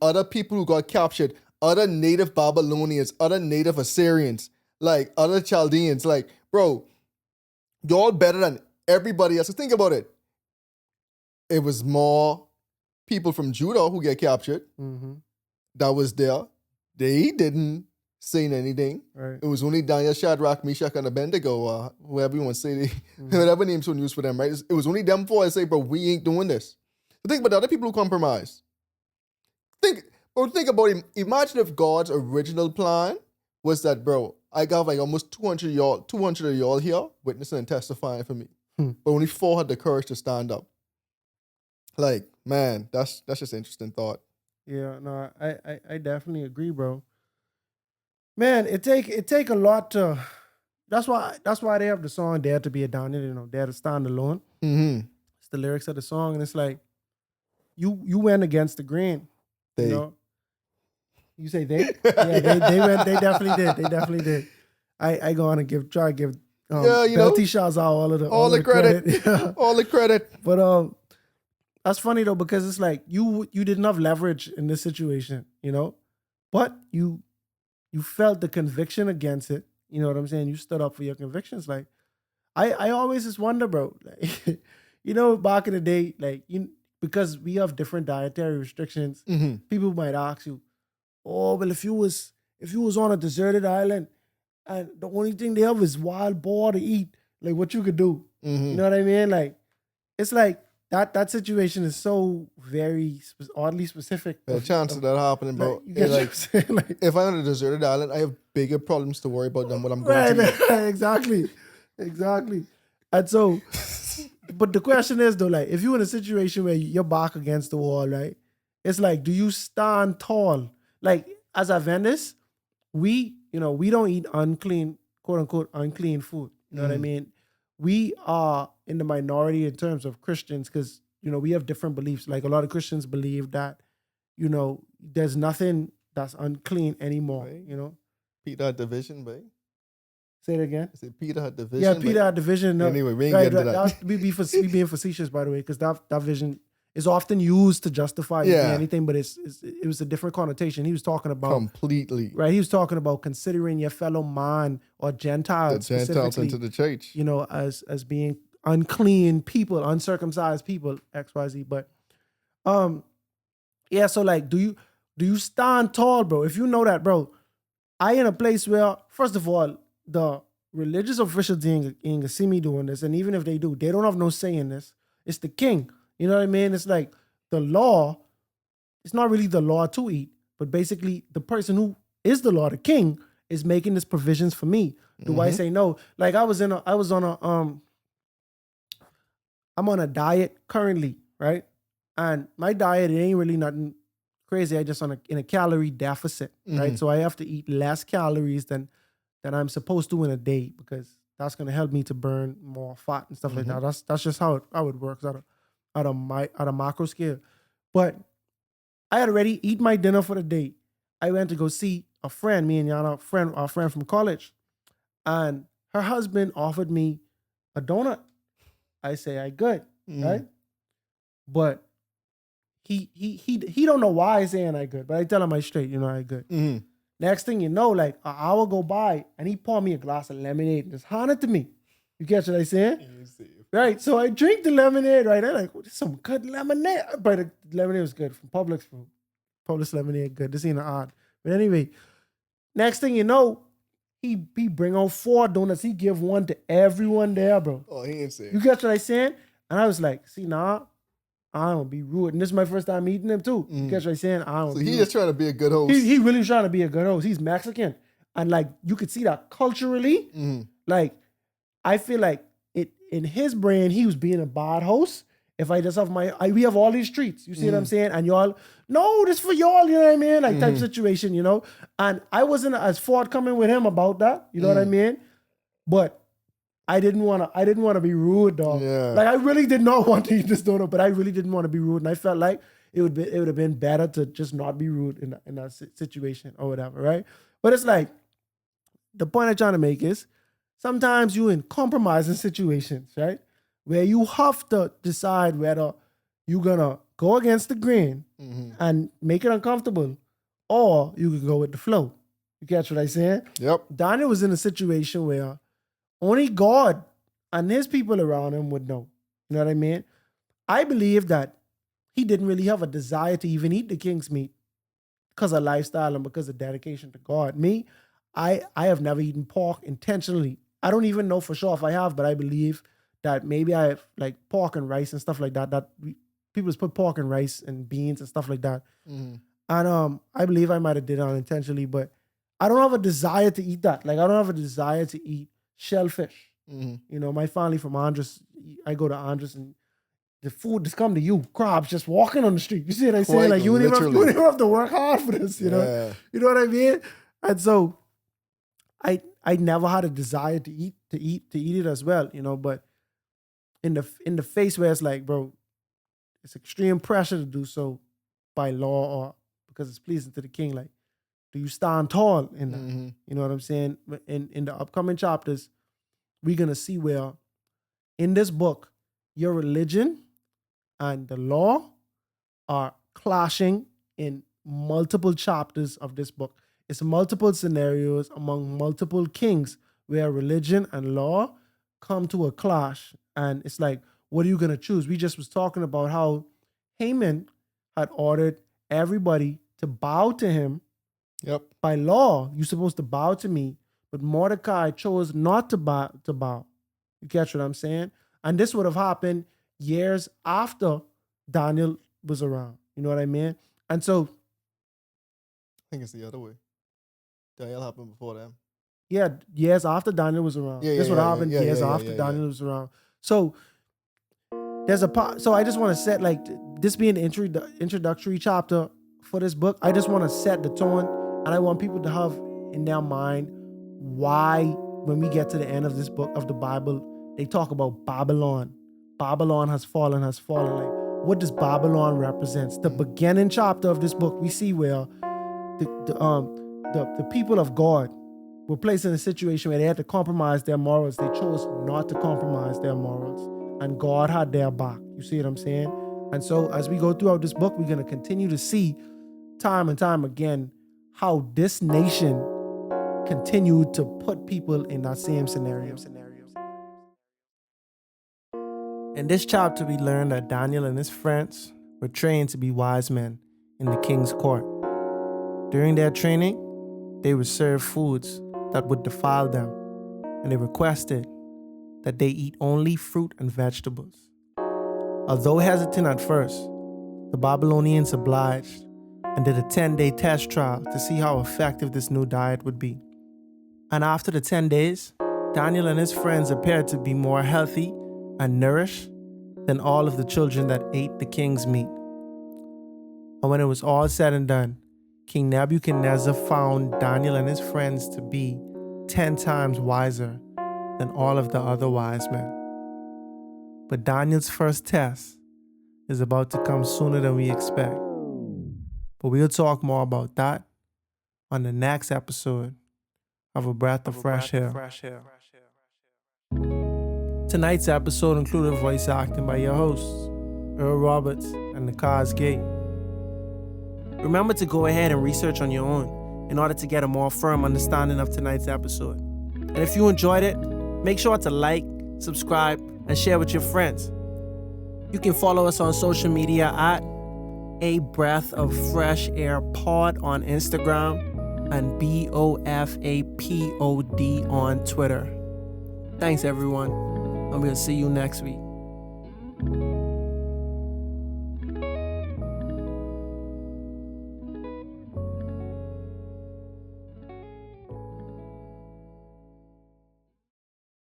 Other people who got captured, other native Babylonians, other native Assyrians, like other Chaldeans, like, bro, y'all better than everybody else. So think about it. It was more people from Judah who get captured that was there. They didn't say anything. Right. It was only Daniel, Shadrach, Meshach, and Abednego, whoever you want to say, whatever names you use for them, right? It was only them four that say, bro, we ain't doing this. So think about the other people who compromise. Think about it. Imagine if God's original plan was that, bro, I got like almost 200 of y'all here witnessing and testifying for me. But only 4 had the courage to stand up. Like, man, that's just an interesting thought. Yeah, no, I definitely agree, bro. Man, it take a lot to. That's why they have the song "Dare to Be a Daniel," you know, "Dare to Stand Alone." It's the lyrics of the song, and it's like you went against the grain. They. You know, you say they? Yeah, they went. They definitely did. They definitely did. I go on and try to give Belty Shahs out all the credit. Yeah. All the credit. But that's funny though, because it's like you didn't have leverage in this situation, you know, but you felt the conviction against it. You know what I'm saying? You stood up for your convictions. Like I always just wonder, bro. Like, you know, back in the day, like because we have different dietary restrictions, people might ask you, oh, well, if you was on a deserted island and the only thing they have is wild boar to eat, like what you could do. You know what I mean? Like it's like. That situation is so very oddly specific. The chance of that happening, bro. Like, if I'm on a deserted island, I have bigger problems to worry about than what I'm going to. Exactly. And so, but the question is though, like, if you're in a situation where you're back against the wall, right? It's like, do you stand tall? Like, as Adventists, we don't eat unclean, quote unquote, unclean food. You know what I mean? We are in the minority in terms of Christians because, you know, we have different beliefs. Like a lot of Christians believe that, you know, there's nothing that's unclean anymore, right. You know? Peter had division, babe. Say it again. I said Peter had division. Yeah, Peter had division. No. Anyway, we ain't getting to that. We being facetious, by the way, because that vision is often used to justify anything, but it was a different connotation. He was talking about completely right. He was talking about considering your fellow man or Gentiles, the Gentiles into the church, you know, as being unclean people, uncircumcised people, XYZ. But yeah. So like, do you stand tall, bro? If you know that, bro, I in a place where, first of all, the religious officials ain't gonna see me doing this, and even if they do, they don't have no say in this. It's the king. You know what I mean? It's like the law, it's not really the law to eat, but basically the person who is the law, the king, is making these provisions for me. Do I say no? Like I'm on a diet currently, right? And my diet, it ain't really nothing crazy. I just in a calorie deficit, right? So I have to eat less calories than I'm supposed to in a day because that's gonna help me to burn more fat and stuff like that. That's just how it works out of macro scale. But I had already eaten my dinner for the day. I went to go see a friend, me and Yana, our friend from college, and her husband offered me a donut. I say I good, right? But he don't know why I saying I good, but I tell him I straight, you know, I good. Next thing you know, like an hour go by and he poured me a glass of lemonade and just handed it to me. You catch what I saying? Right, so I drink the lemonade, right? I'm like, oh, this is some good lemonade. But the lemonade was good from Publix. Publix lemonade good. This ain't an odd. But anyway, next thing you know, he bring out 4 donuts. He give one to everyone there, bro. Oh, he ain't saying. You catch what I saying? And I was like, see, nah, I don't be rude. And this is my first time meeting him too. You catch what I'm saying? I don't So be he rude. just trying to be a good host. He really trying to be a good host. He's Mexican. And like, you could see that culturally, like, I feel like it in his brain, he was being a bad host. If I just have we have all these treats. You see what I'm saying? And y'all, no, this for y'all, you know what I mean? Like type situation, you know? And I wasn't as forthcoming with him about that. You know what I mean? But I didn't want to be rude, dog. Yeah. Like, I really did not want to eat this donut, but I really didn't want to be rude. And I felt like it would have been better to just not be rude in that situation or whatever, right? But it's like, the point I'm trying to make is sometimes you in compromising situations, right? Where you have to decide whether you're going to go against the grain and make it uncomfortable, or you can go with the flow. You catch what I'm saying? Yep. Daniel was in a situation where only God and his people around him would know. You know what I mean? I believe that he didn't really have a desire to even eat the king's meat because of lifestyle and because of dedication to God. Me, I have never eaten pork intentionally. I don't even know for sure if I have, but I believe that maybe I have like pork and rice and stuff like that. People just put pork and rice and beans and stuff like that. And I believe I might have did it unintentionally, but I don't have a desire to eat that. Like, I don't have a desire to eat shellfish. You know, my family from Andres, I go to Andres and the food just come to you. Crabs just walking on the street. You see what I'm saying? Like, you don't even have to work hard for this, you know? You know what I mean? And so I never had a desire to eat it as well, you know, but in the face where it's like, bro, it's extreme pressure to do so by law or because it's pleasing to the king. Like, do you stand tall in that? You know what I'm saying? In the upcoming chapters, we're gonna see where in this book, your religion and the law are clashing in multiple chapters of this book. It's multiple scenarios among multiple kings where religion and law come to a clash. And it's like, what are you going to choose? We just was talking about how Haman had ordered everybody to bow to him. Yep. By law, you're supposed to bow to me. But Mordecai chose not to bow. You catch what I'm saying? And this would have happened years after Daniel was around. You know what I mean? And so, I think it's the other way. Daniel happened before them. Yeah, years after Daniel was around. This would happen years after Daniel was around. So there's a part. So I just want to set, like, this being the introductory chapter for this book. I just want to set the tone, and I want people to have in their mind why, when we get to the end of this book of the Bible, they talk about Babylon. Babylon has fallen. Like, what does Babylon represent? The beginning chapter of this book, we see where the people of God were placed in a situation where they had to compromise their morals. They chose not to compromise their morals, and God had their back. You see what I'm saying? And so as we go throughout this book, we're going to continue to see time and time again how this nation continued to put people in that same scenario. In this chapter, we learn that Daniel and his friends were trained to be wise men in the king's court. During their training, they were served foods that would defile them, and they requested that they eat only fruit and vegetables. Although hesitant at first, the Babylonians obliged and did a 10-day test trial to see how effective this new diet would be. And after the 10 days, Daniel and his friends appeared to be more healthy and nourished than all of the children that ate the king's meat. And when it was all said and done, King Nebuchadnezzar found Daniel and his friends to be 10 times wiser than all of the other wise men. But Daniel's first test is about to come sooner than we expect. But we'll talk more about that on the next episode of A Breath of Fresh Air. Tonight's episode included voice acting by your hosts, Earl Roberts and Nakhaz. Remember to go ahead and research on your own in order to get a more firm understanding of tonight's episode. And if you enjoyed it, make sure to like, subscribe, and share with your friends. You can follow us on social media at A Breath of Fresh Air Pod on Instagram and BOFAPOD on Twitter. Thanks, everyone, and we'll see you next week.